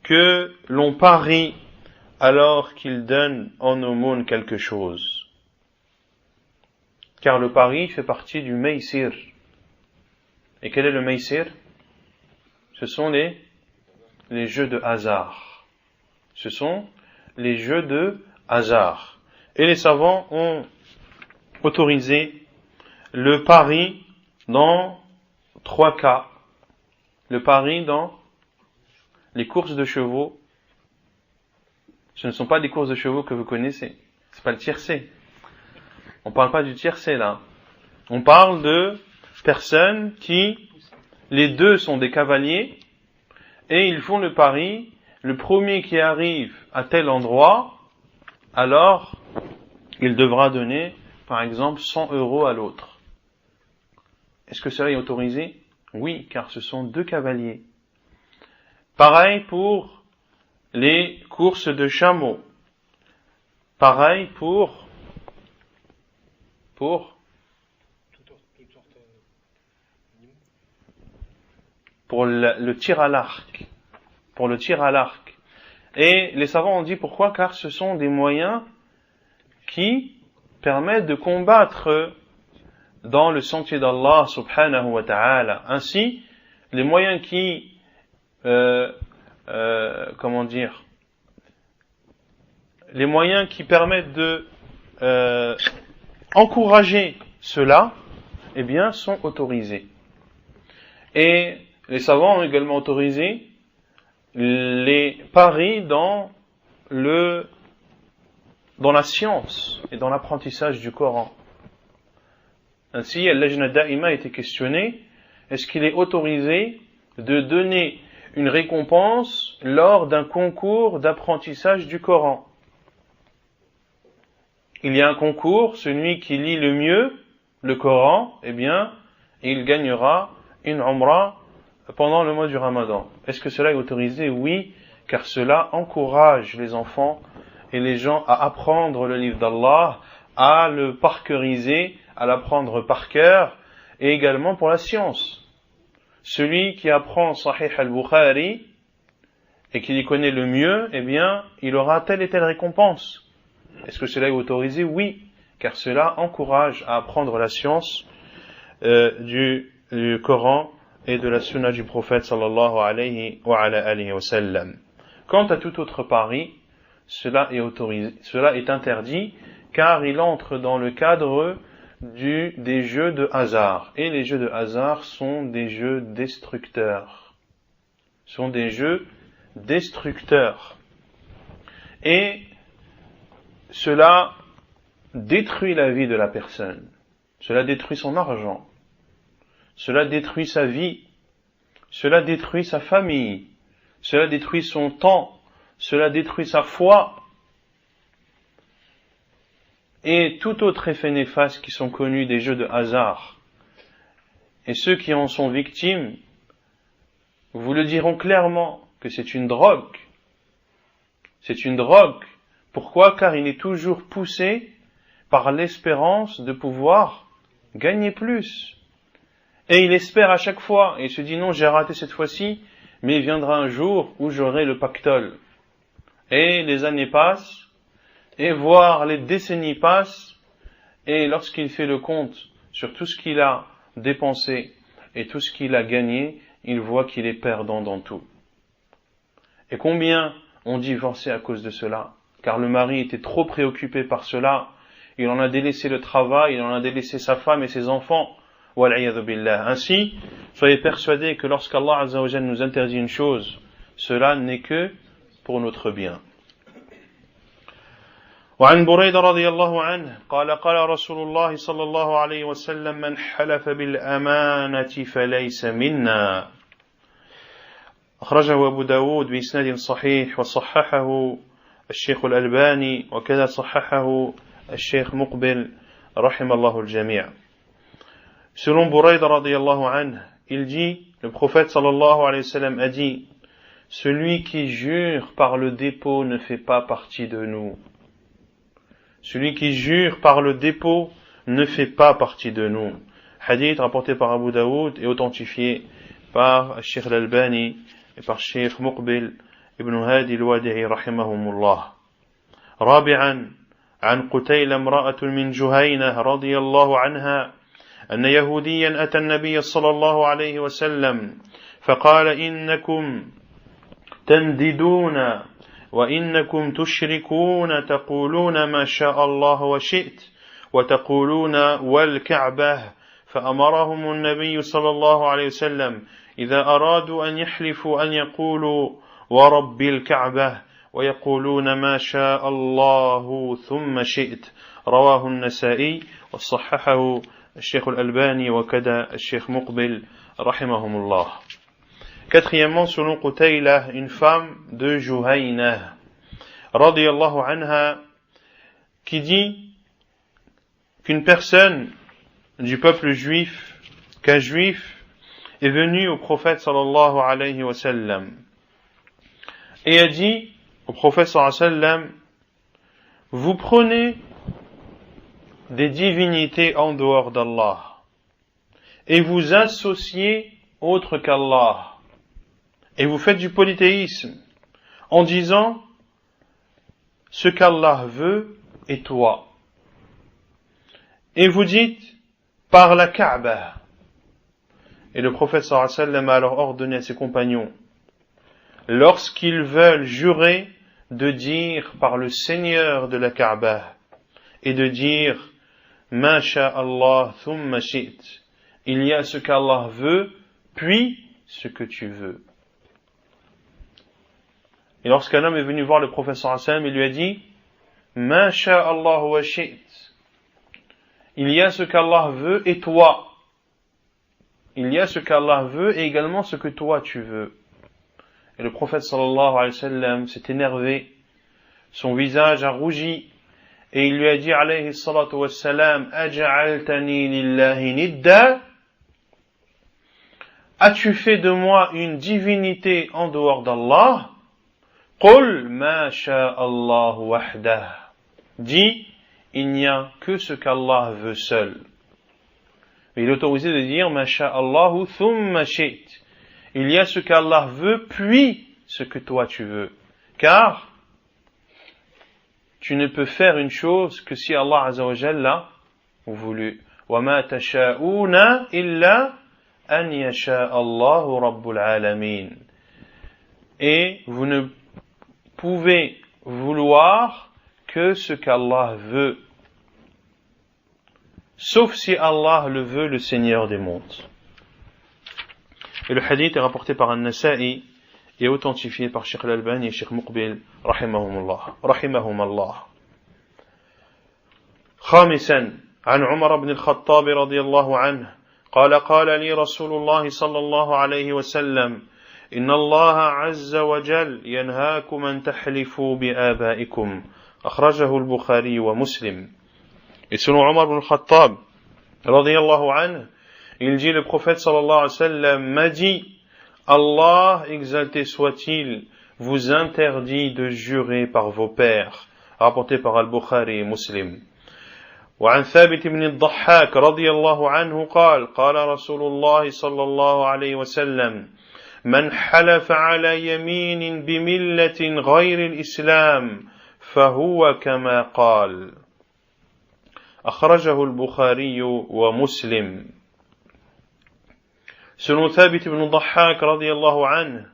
que l'on parie alors qu'il donne en aumône quelque chose. Car le pari fait partie du maysir. Et quel est le maysir? Ce sont les jeux de hasard. Ce sont les jeux de hasard. Et les savants ont autorisé le pari dans 3 cas. Le pari dans les courses de chevaux, ce ne sont pas des courses de chevaux que vous connaissez. C'est pas le tiercé. On parle pas du tiercé là. On parle de personnes qui, les deux sont des cavaliers, et ils font le pari, le premier qui arrive à tel endroit, alors il devra donner, par exemple, 100 € à l'autre. Est-ce que cela est autorisé? Oui, car ce sont deux cavaliers. Pareil pour les courses de chameaux. Pareil pour le tir à l'arc. Pour le tir à l'arc. Et les savants ont dit pourquoi? Car ce sont des moyens qui permettent de combattre dans le sentier d'Allah subhanahu wa ta'ala. Ainsi, les moyens qui les moyens qui permettent de encourager cela, eh bien, sont autorisés. Et les savants ont également autorisé les paris dans la science et dans l'apprentissage du Coran. Ainsi, Al-Lajna Da'ima a été questionné, est-ce qu'il est autorisé de donner une récompense lors d'un concours d'apprentissage du Coran? Il y a un concours, celui qui lit le mieux le Coran, eh bien, il gagnera une umrah pendant le mois du Ramadan. Est-ce que cela est autorisé? Oui, car cela encourage les enfants et les gens à apprendre le livre d'Allah, à le parkeuriser, à l'apprendre par cœur, et également pour la science. Celui qui apprend Sahih al-Bukhari et qui y connaît le mieux, eh bien, il aura telle et telle récompense. Est-ce que cela est autorisé? Oui, car cela encourage à apprendre la science du Coran et de la sunna du prophète sallallahu alayhi wa sallam. Quant à tout autre pari, cela est autorisé, cela est interdit, car il entre dans le cadre des jeux de hasard. Et les jeux de hasard sont des jeux destructeurs. Et cela détruit la vie de la personne. Cela détruit son argent. Cela détruit sa vie. Cela détruit sa famille. Cela détruit son temps. Cela détruit sa foi. Et tout autre effet néfaste qui sont connus des jeux de hasard. Et ceux qui en sont victimes vous le diront clairement que c'est une drogue. C'est une drogue. Pourquoi? Car il est toujours poussé par l'espérance de pouvoir gagner plus. Et il espère à chaque fois, et il se dit non, j'ai raté cette fois-ci, mais il viendra un jour où j'aurai le pactole. Et les années passent, et voire les décennies passent, et lorsqu'il fait le compte sur tout ce qu'il a dépensé et tout ce qu'il a gagné, il voit qu'il est perdant dans tout. Et combien ont divorcé à cause de cela? Car le mari était trop préoccupé par cela, il en a délaissé le travail, il en a délaissé sa femme et ses enfants. Wal'iyadhu billah. Ainsi, soyez persuadés que lorsqu'Allah Azza wa Jalla nous interdit une chose, cela n'est que pour notre bien. وعن بريدة رضي الله عنه قال قال رسول الله صلى الله عليه وسلم من حلف بالأمانة فليس منا أخرجه أبو داود بإسناد صحيح وصححه الشيخ الألباني وكذا صححه الشيخ مقبل رحم الله الجميع. Selon Burayda radiyallahu anhu, il dit, le prophète sallallahu alayhi wa sallam a dit, celui qui jure par le dépôt ne fait pas partie de nous. Celui qui jure par le dépôt ne fait pas partie de nous. Hadith rapporté par Abu Daoud et authentifié par Sheikh Al-Albani et par Sheikh Muqbil ibn Hadi al-Wadi'i rahimahumullah. رابعا عن قتيل امرأة من جهينة رضي الله عنها أن يهوديا أتى النبي صلى الله عليه وسلم فقال إنكم تنددون وإنكم تشركون تقولون ما شاء الله وشئت وتقولون والكعبة فأمرهم النبي صلى الله عليه وسلم إذا أرادوا أن يحلفوا أن يقولوا ورب الكعبة ويقولون ما شاء الله ثم شئت رواه النسائي وصححه الشيخ الألباني وكذا الشيخ مقبل رحمهم الله. Quatrièmement, selon Qutaylah, une femme de Juhayna radiyallahu anha qui dit qu'une personne du peuple juif, qu'un juif est venu au prophète sallallahu alayhi wa sallam et a dit au prophète sallallahu alayhi wa sallam: vous prenez des divinités en dehors d'Allah et vous associez autre qu'Allah et vous faites du polythéisme en disant ce qu'Allah veut est toi. Et vous dites par la Kaaba. Et le prophète sallallahu alayhi wa sallam a alors ordonné à ses compagnons, lorsqu'ils veulent jurer, de dire par le Seigneur de la Kaaba et de dire ma sha Allah thumma shi't. Il y a ce qu'Allah veut, puis ce que tu veux. Et lorsqu'un homme est venu voir le prophète sallallahu alayhi wa sallam, il lui a dit ma sha Allah wa shi't. Il y a ce qu'Allah veut et toi. Il y a ce qu'Allah veut et également ce que toi tu veux. Et le prophète sallallahu alayhi wa sallam s'est énervé, son visage a rougi, et il lui a dit alayhi salatu wa salam: aja'altani lillahi nidda? As-tu fait de moi une divinité en dehors d'Allah? Qul ma sha'Allah wahdah. Dis, il n'y a que ce qu'Allah veut seul. Mais il est autorisé de dire ma sha'Allahu thumma shi't. Il y a ce qu'Allah veut, puis ce que toi tu veux. Car tu ne peux faire une chose que si Allah Azza wa Jalla l'a voulu. Wa ma tasha'una illa an yasha Allahu rabbul alamin. Et vous ne pouvez vouloir que ce qu'Allah veut, sauf si Allah le veut, le Seigneur des mondes. Et le hadith est rapporté par An-Nasa'i et authentifié par Sheikh Al-Albani et Sheikh Muqbil رحمهم الله. خامسا عن عمر بن الخطاب رضي الله عنه قال قال لي رسول الله صلى الله عليه وسلم إن الله عز وجل ينهاكم أن تحلفوا بآبائكم أخرجه البخاري ومسلم. Et selon Omar ibn al-Khattab radiyallahu anhu, il dit le prophète sallallahu alayhi wa sallam m'a dit: Allah, exalté soit-il, vous interdit de jurer par vos pères. Rapporté par Al-Bukhari et Muslim. وعن ثابت بن الضحاك رضي الله عنه قال قال رسول الله صلى الله عليه وسلم من حلف على يمين بملة غير الإسلام فهو كما قال. أخرجه البخاري ومسلم. Selon Thabit ibn Dhahhak radiyallahu anhu,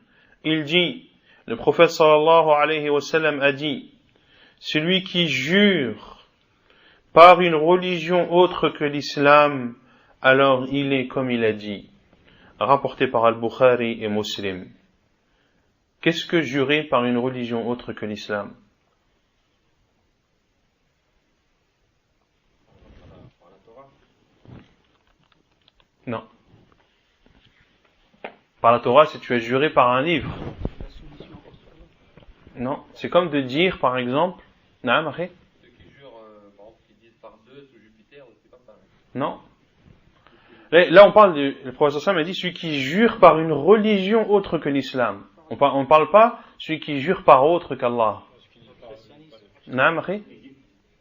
il dit, le prophète sallallahu alayhi wa sallam a dit, celui qui jure par une religion autre que l'islam, alors il est comme il a dit. Rapporté par Al-Bukhari et Muslim. Qu'est-ce que jurer par une religion autre que l'islam? Non. Par la Torah, c'est tu as juré par un livre. Non, c'est comme de dire, par exemple, Naam, Akhi? Ceux qui jurent, par exemple, qui disent par Zeus ou Jupiter, c'est pas pareil. Non. Là, on parle le professeur Sam a dit celui qui jure par une religion autre que l'islam. On ne parle pas celui qui jure par autre qu'Allah. Naam, Akhi?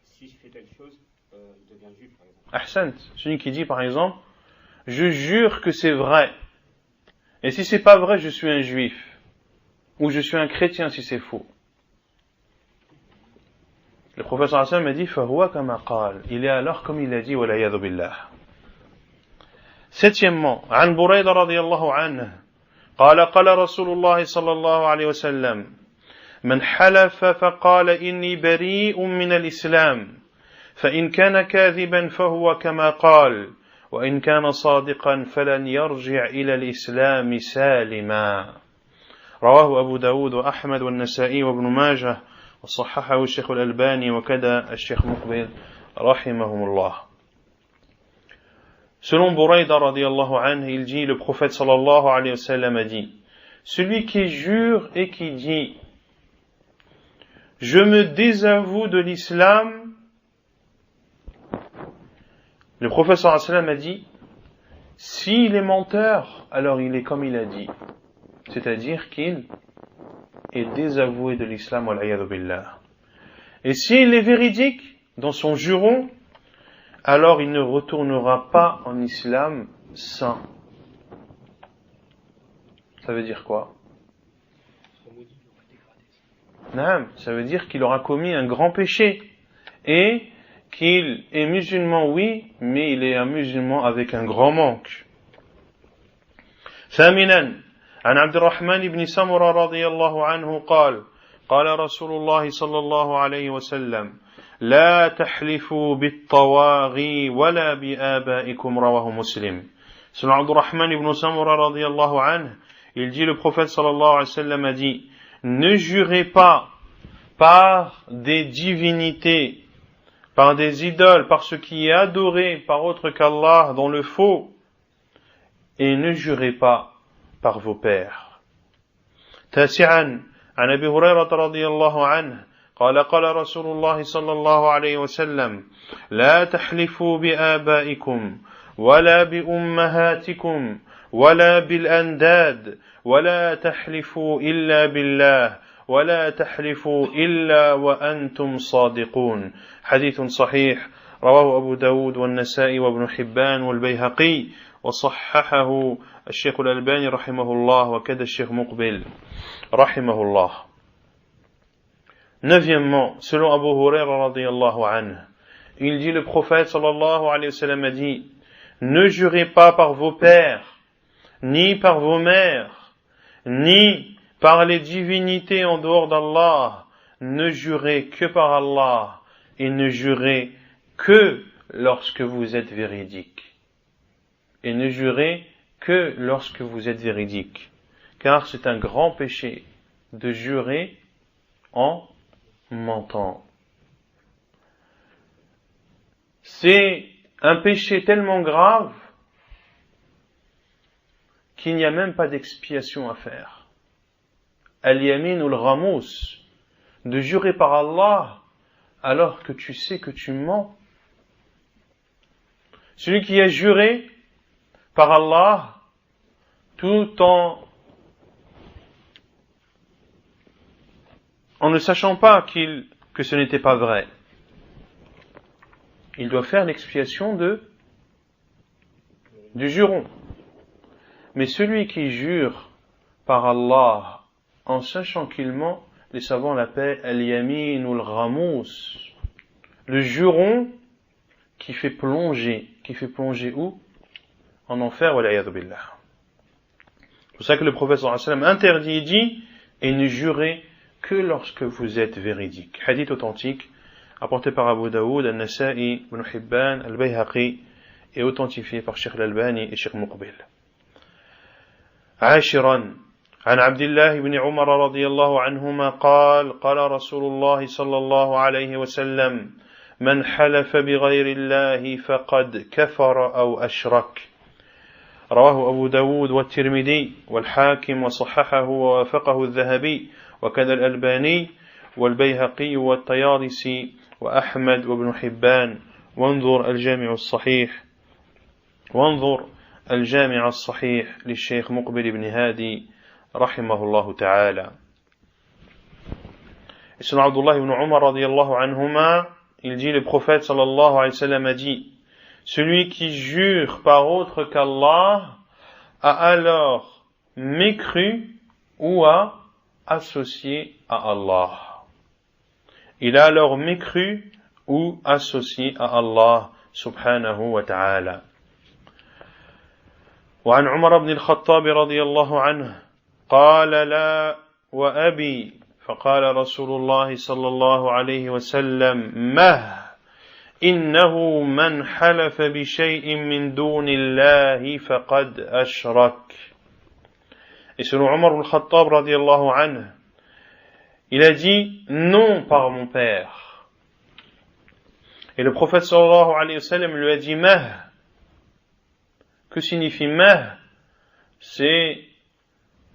Si je fais telle chose, je deviens juif, par exemple. Ahsant. Celui qui dit, par exemple, je jure que c'est vrai. Et si c'est pas vrai, je suis un juif. Ou je suis un chrétien si c'est faux. Le professeur Hassan m'a dit, فَهُوَ كَمَا قَالَ. Il est alors comme il a dit, وَلَيَذُ بِاللَّهِ. Septièmement, عن بريدة رضي الله عنه قال قال رسول الله صلى الله عليه وسلم من حلف فقال إني بريء من الإسلام فإن كان كاذبا فهو كما قال وإن كان صادقا فلن يرجع إلى الإسلام سالما. رواه أبو داود وأحمد والنسائي وابن ماجه وصححه الشيخ الألباني وكذا الشيخ مقبل رحمهم الله. Selon Bouraïda radiyallahu anhu, il dit, le prophète sallallahu alayhi wa sallam a dit, celui qui jure et qui dit, je me désavoue de l'islam, le prophète sallallahu alayhi wa sallam a dit, s'il est menteur, alors il est comme il a dit. C'est-à-dire qu'il est désavoué de l'islam, wal-'iyadhu billah. Et s'il est véridique dans son juron, alors il ne retournera pas en islam saint. Ça veut dire quoi? Non, ça veut dire qu'il aura commis un grand péché et qu'il est musulman, oui, mais il est un musulman avec un grand manque. ثامنا عن عبد الرحمن بن سمرة رضي الله عنه قال قال رسول الله صلى الله عليه وسلم لا تحلفوا بالطواغي ولا بآبائكم رواه مسلم. Selon Abdurrahman ibn Samura radiyallahu anhu, il dit, le prophète sallallahu alayhi wa sallam a dit, ne jurez pas par des divinités, par des idoles, par ce qui est adoré par autre qu'Allah dans le faux, et ne jurez pas par vos pères. تاسعا عن أبي هريرة رضي الله عنه قال قال رسول الله صلى الله عليه وسلم لا تحلفوا بآبائكم ولا بأمهاتكم ولا بالأنداد ولا تحلفوا إلا بالله ولا تحلفوا إلا وأنتم صادقون. حديث صحيح رواه أبو داود والنسائي وابن حبان والبيهقي وصححه الشيخ الألباني رحمه الله وكذا الشيخ مقبل رحمه الله. Neuvièmement, selon Abu Huraira radiyallahu anhu, il dit, le prophète sallallahu alayhi wa sallam a dit, ne jurez pas par vos pères, ni par vos mères, ni par les divinités en dehors d'Allah, ne jurez que par Allah, et ne jurez que lorsque vous êtes véridique. Et ne jurez que lorsque vous êtes véridique. Car c'est un grand péché de jurer en mentant. C'est un péché tellement grave qu'il n'y a même pas d'expiation à faire. Al-yamin ou al-ghamous, de jurer par Allah alors que tu sais que tu mens. Celui qui a juré par Allah tout en ne sachant pas que ce n'était pas vrai, il doit faire l'expiation du juron. Mais celui qui jure par Allah en sachant qu'il ment, les savants l'appellent al-yamin ou al-ghamous, le juron qui fait plonger où? En enfer, wal-'iyadhu billah. C'est pour ça que le prophète sallallahu alayhi wa sallam interdit et dit, et ne jurez que lorsque vous êtes véridique. Hadith authentique, apporté par Abu Daoud, Al-Nasa'i, Ibn Hibban, Al-Bayhaqi, et authentifié par Sheikh Al-Albani et Sheikh Muqbil. عاشرا عن عبد الله بن عمر رضي الله عنهما قال قال رسول الله صلى الله عليه وسلم من حلف بغير الله فقد كفر أو أشرك. رواه أبو داود والترمذي والحاكم وصححه ووافقه الذهبي وكذا الألباني والبيهقي والطيالسي وأحمد وابن حبان. وانظر الجامع الصحيح للشيخ مقبل بن هادي رحمه الله تعالى. Et selon Abdullah ibn Umar radiyallahu anhuma, il dit, le prophète sallallahu alayhi wa sallam a dit, celui qui jure par autre qu'Allah a alors mécru ou a associé à Allah. Il a alors mécru ou associé à Allah subhanahu wa ta'ala. وعن عمر بن الخطاب رضي الله عنه قال لا وأبي فقال رسول الله صلى الله عليه وسلم مه إنه من حلف بشيء من دون الله فقد أشرك. Et selon Omar al-Khattab radiyallahu anhu, il a dit non par mon père. Et le prophète sallallahu alayhi wa sallam lui a dit mah. Que signifie mah? C'est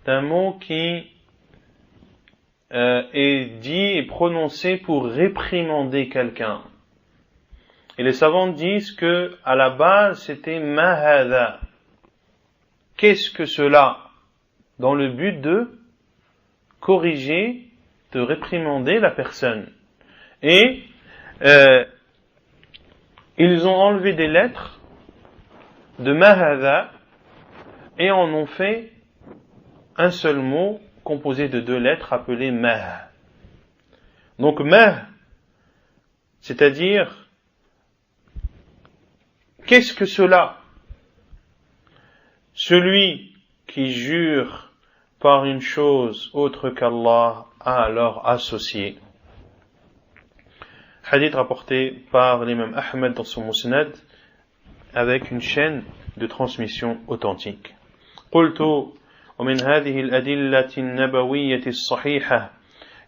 un mot qui est dit et prononcé pour réprimander quelqu'un. Et les savants disent que à la base c'était mahada. Qu'est-ce que cela? Dans le but de corriger, de réprimander la personne. Et ils ont enlevé des lettres de mahada et en ont fait un seul mot composé de 2 lettres appelé mah. Donc mah, c'est-à-dire qu'est-ce que cela? Celui qui jure par une chose autre qu'Allah a alors associé. Hadith rapporté par l'imam Ahmed dans son Musnad avec une chaîne de transmission authentique. قلت ومن هذه الأدلة النبوية الصحيحة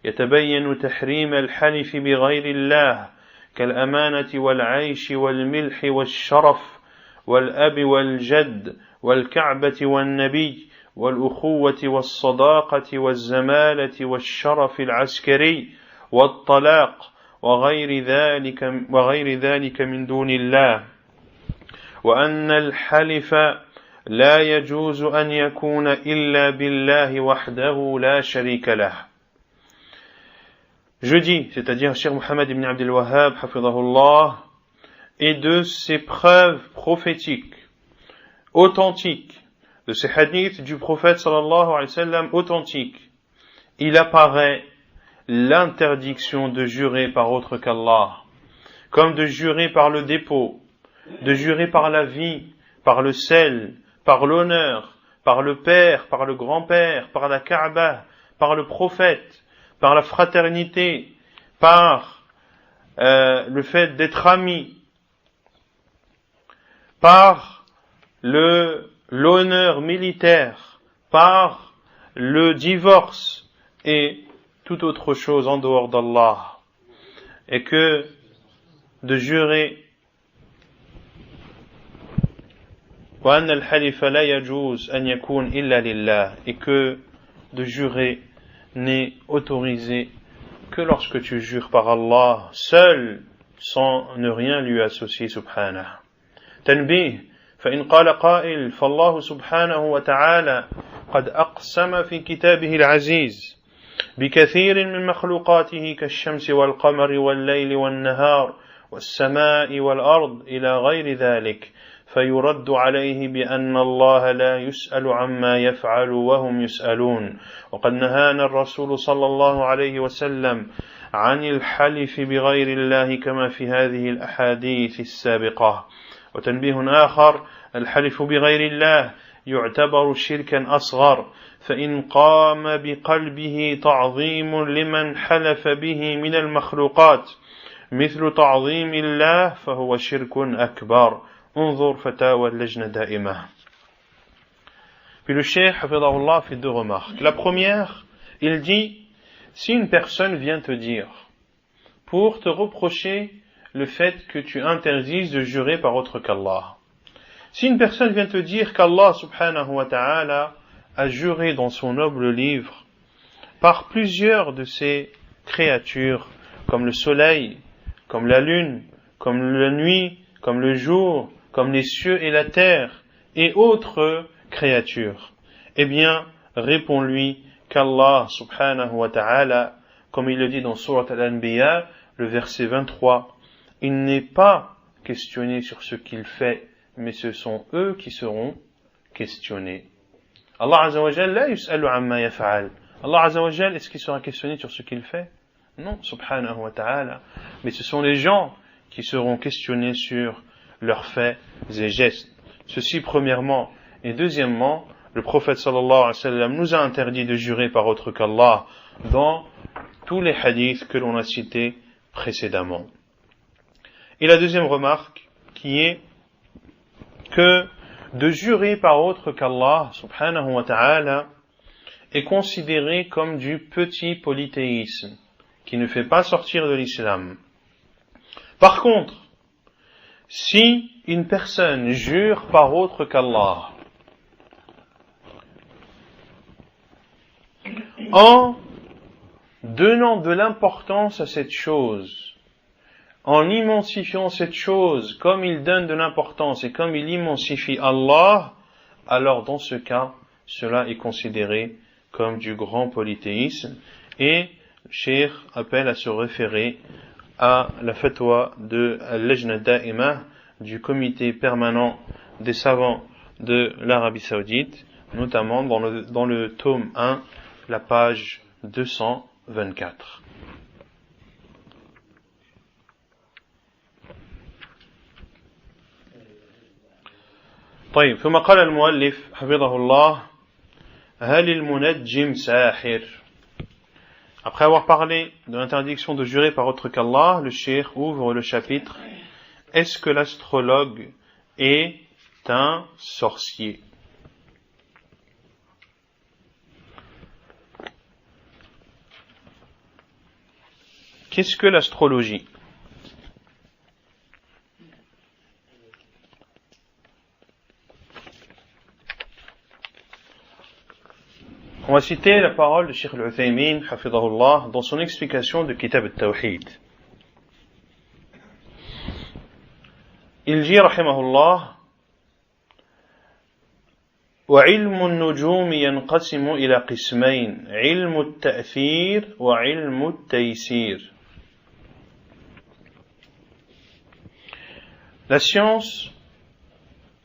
يتبين تحريم الحلف بغير الله كالأمانة والعيش والملح والشرف والأب والجد والكعبة والنبي والأخوة والصداقة والزمالة والشرف العسكري والطلاق وغير ذلك من دون الله وأن الحلف لا يجوز أن يكون إلا بالله وحده لا شريك له. Je dis, c'est-à-dire Cheikh Mohammed ibn Abdel Wahhab, hafidhahullah, et de ces preuves prophétiques, authentiques, de ces hadiths du prophète sallallahu alayhi wa sallam authentiques, il apparaît l'interdiction de jurer par autre qu'Allah, comme de jurer par le dépôt, de jurer par la vie, par le sel, par l'honneur, par le père, par le grand-père, par la Kaaba, par le prophète, par la fraternité, par le fait d'être ami, par l'honneur militaire, par le divorce et toute autre chose en dehors d'Allah. Et que de jurer وأن الحلف لا يجوز أن يكون إلا لله, et que de jurer n'est autorisé que lorsque tu jures par Allah seul, sans ne rien lui associer subhanahu. تنبيه فإن قال قائل فالله سبحانه وتعالى قد أقسم في كتابه العزيز بكثير من مخلوقاته كالشمس والقمر والليل والنهار والسماء والأرض إلى غير ذلك فيرد عليه بأن الله لا يسأل عما يفعل وهم يسألون وقد نهانا الرسول صلى الله عليه وسلم عن الحلف بغير الله كما في هذه الأحاديث السابقة. وتنبيه آخر الحلف بغير الله يعتبر شركا أصغر فإن قام بقلبه تعظيم لمن حلف به من المخلوقات مثل تعظيم الله فهو شرك أكبر. انظر فتاوى اللجنة دائمة. Puis le cheikh hafidhahullah fait 2 remarques. La première, il dit, si une personne vient te dire pour te reprocher le fait que tu interdises de jurer par autre qu'Allah, si une personne vient te dire qu'Allah subhanahu wa ta'ala a juré dans son noble livre par plusieurs de ses créatures, comme le soleil, comme la lune, comme la nuit, comme le jour, comme les cieux et la terre, et autres créatures, eh bien, réponds-lui qu'Allah subhanahu wa ta'ala, comme il le dit dans Surat Al-Anbiya, le verset 23, il n'est pas questionné sur ce qu'il fait, mais ce sont eux qui seront questionnés. Allah Azza wa Jal la yus'alu amma yaf'al. Allah Azza wa Jal, est-ce qu'il sera questionné sur ce qu'il fait? Non, subhanahu wa ta'ala. Mais ce sont les gens qui seront questionnés sur leurs faits et gestes. Ceci premièrement. Et deuxièmement, le prophète sallallahu alayhi wa sallam nous a interdit de jurer par autre qu'Allah dans tous les hadiths que l'on a cités précédemment. Et la deuxième remarque qui est que de jurer par autre qu'Allah subhanahu wa ta'ala est considéré comme du petit polythéisme, qui ne fait pas sortir de l'islam. Par contre, si une personne jure par autre qu'Allah, en donnant de l'importance à cette chose, en immensifiant cette chose comme il donne de l'importance et comme il immensifie Allah, alors dans ce cas, cela est considéré comme du grand polythéisme et le cheikh appelle à se référer à la fatwa de Al-Lajna Da'ima du comité permanent des savants de l'Arabie Saoudite, notamment dans le tome 1, la page 224. طيب ثم قال المؤلف حفظه الله هل المنجم ساحر. Après avoir parlé de l'interdiction de jurer par autre qu'Allah, le cheikh ouvre le chapitre Est-ce que l'astrologue est un sorcier? Qu'est-ce que l'astrologie? On va citer la parole de Cheikh Al-Uthaymin, hafidahullah, dans son explication de Kitab al-Tawhid. Il dit, rahimahullah, وعلم النجوم ينقسم إلى قسمين علم التأثير وعلم التيسير. La science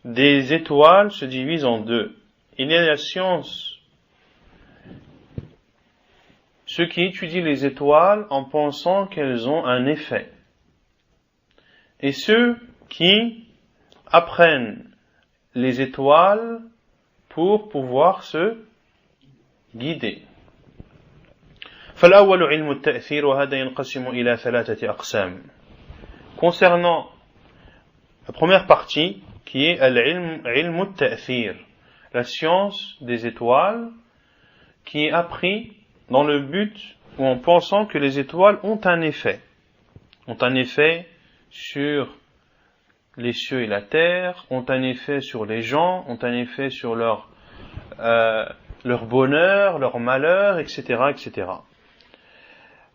des étoiles se divise en deux. Il y a la science, ceux qui étudient les étoiles en pensant qu'elles ont un effet, et ceux qui apprennent les étoiles pour pouvoir se guider. فالأول علم التأثير وهذا ينقسم إلى ثلاثة أقسام. Concernant la première partie, qui est علم التأثير, la science des étoiles, qui est appris dans le but ou en pensant que les étoiles ont un effet sur les cieux et la terre, ont un effet sur les gens, ont un effet sur leur bonheur, leur malheur, etc., etc.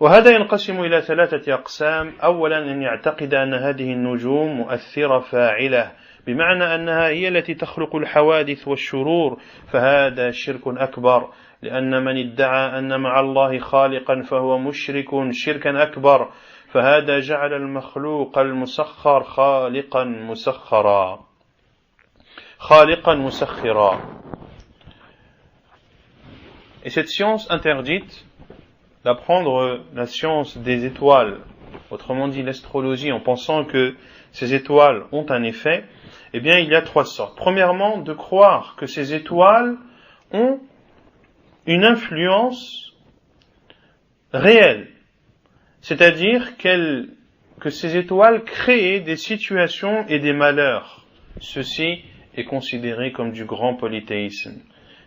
وهذا ينقسم إلى ثلاثة أقسام. أولا أن يعتقد أن هذه النجوم مؤثرة فاعلة بمعنى أنها هي التي تخلق الحوادث والشرور، فهذا شرك أكبر، لأن من ادعى أن مع الله خالقا فهو مشرك شركا أكبر، فهذا جعل المخلوق المسخر خالقا مسخرا. Et cette science interdite d'apprendre la science des étoiles, autrement dit l'astrologie, en pensant que ces étoiles ont un effet, eh bien il y a trois sortes. Premièrement, de croire que ces étoiles ont une influence réelle, c'est-à-dire que ces étoiles créent des situations et des malheurs. Ceci est considéré comme du grand polythéisme,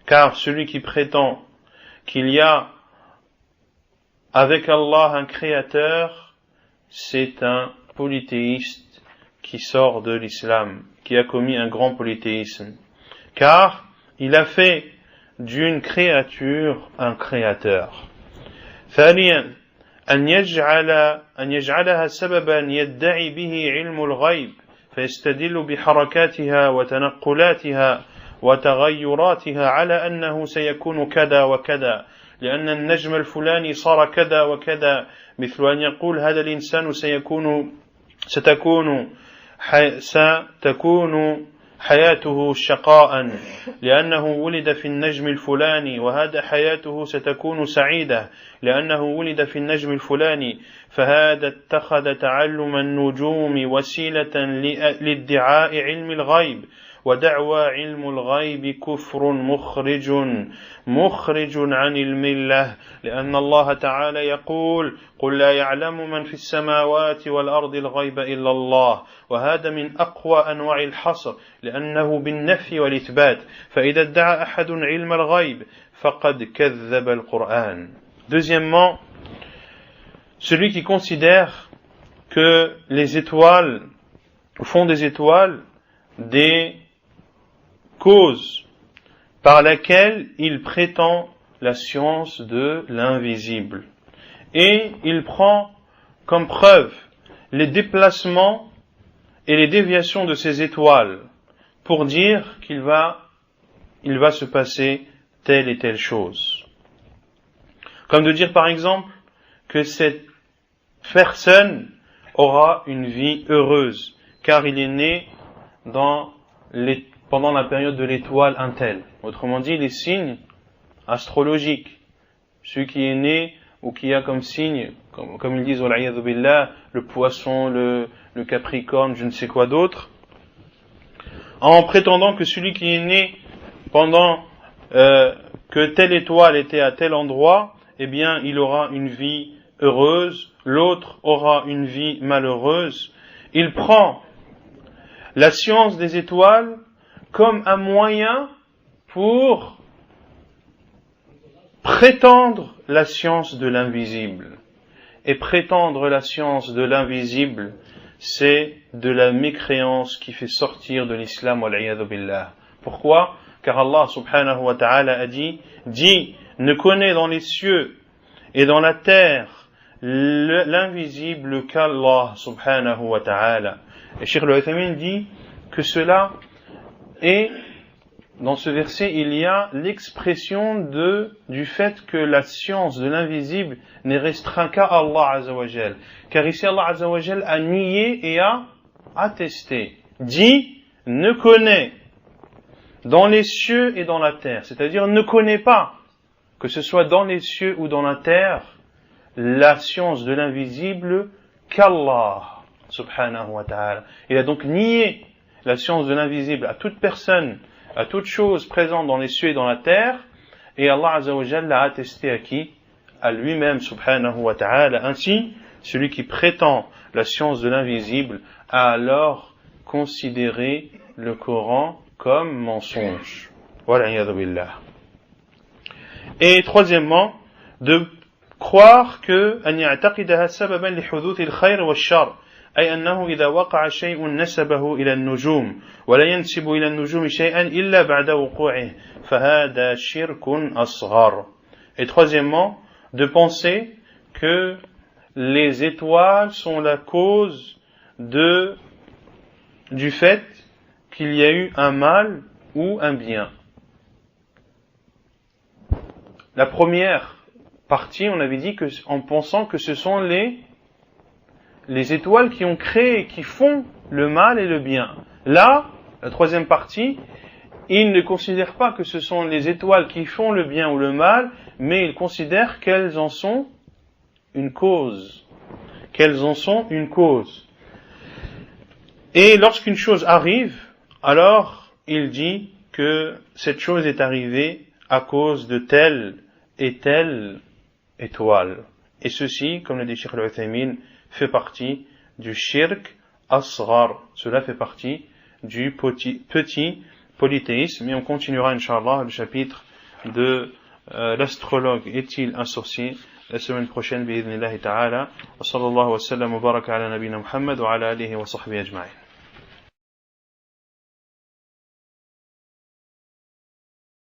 car celui qui prétend qu'il y a avec Allah un créateur, c'est un polythéiste qui sort de l'islam, qui a commis un grand polythéisme, car il a fait d'une créature un créateur. ثانيا أن يجعلها سببا يدعي به علم الغيب فيستدل بحركاتها وتنقلاتها وتغيراتها على أنه سيكون كذا وكذا، لأن النجم الفلاني صار كذا وكذا، مثل أن يقول هذا الإنسان ستكون حياته شقاء لأنه ولد في النجم الفلاني، وهذا حياته ستكون سعيدة لأنه ولد في النجم الفلاني، فهذا اتخذ تعلم النجوم وسيلة لادعاء علم الغيب، ودعوى علم الغيب كفر مخرج عن الملة لأن الله تعالى يقول قل لا يعلم من في السماوات والأرض الغيب إلا الله وهذا من أقوى أنواع الحصر لأنه بالنفي والإثبات فإذا ادعى أحد علم الغيب فقد كذب القرآن. Deuxièmement, celui qui considère que les étoiles font des étoiles des causes par laquelle il prétend la science de l'invisible. Et il prend comme preuve les déplacements et les déviations de ces étoiles pour dire qu'il va se passer telle et telle chose. Comme de dire par exemple que cette personne aura une vie heureuse car il est né pendant la période de l'étoile un tel. Autrement dit, les signes astrologiques. Celui qui est né ou qui a comme signe, comme ils disent, le poisson, le capricorne, je ne sais quoi d'autre, en prétendant que celui qui est né pendant que telle étoile était à tel endroit, eh bien, il aura une vie heureuse, l'autre aura une vie malheureuse. Il prend la science des étoiles comme un moyen pour prétendre la science de l'invisible. Et prétendre la science de l'invisible, c'est de la mécréance qui fait sortir de l'islam wal-'iyadhu billah. Pourquoi? Car Allah subhanahu wa ta'ala a dit, ne connaît dans les cieux et dans la terre l'invisible qu'Allah subhanahu wa ta'ala. Et Cheikh al-Uthaymin dit que cela est, dans ce verset, il y a l'expression du fait que la science de l'invisible n'est restreinte qu'à Allah Azza wa Jal. Car ici Allah Azza wa Jal a nié et a attesté. Dit, ne connaît dans les cieux et dans la terre. C'est-à-dire, ne connaît pas, que ce soit dans les cieux ou dans la terre, la science de l'invisible qu'Allah subhanahu wa ta'ala. Il a donc nié la science de l'invisible à toute personne, à toute chose présente dans les cieux et dans la terre, et Allah Azza wa Jalla l'a attesté à qui? À lui-même subhanahu wa ta'ala. Ainsi, celui qui prétend la science de l'invisible a alors considéré le Coran comme mensonge. Wal'iyadhu billah. Et troisièmement, de croire que أن يعتقدها سببا لحدوث الخير والشر أي أنه إذا وقع شيء نسبه إلى النجوم ولا ينسب إلى النجوم شيئا إلا بعد وقوعه فهذا شرك أصغر. Et troisièmement, de penser que les étoiles sont la cause du fait qu'il y a eu un mal ou un bien. La première partie, on avait dit que, en pensant que ce sont les étoiles qui ont créé, qui font le mal et le bien. Là, la troisième partie, ils ne considèrent pas que ce sont les étoiles qui font le bien ou le mal, mais ils considèrent qu'elles en sont une cause. Qu'elles en sont une cause. Et lorsqu'une chose arrive, alors il dit que cette chose est arrivée à cause de telle et telle étoile. Et ceci, comme le dit Cheikh al-Uthaymin, fait partie du shirk asghar. Cela fait partie du petit polythéisme. Et on continuera, Inch'Allah, le chapitre de l'astrologue est-il un sorcier la semaine prochaine, bi'idhnillahi ta'ala. Wa sallallahu wa sallam wa baraka ala nabina Muhammad wa ala alihi wa sahbihi ajma'in.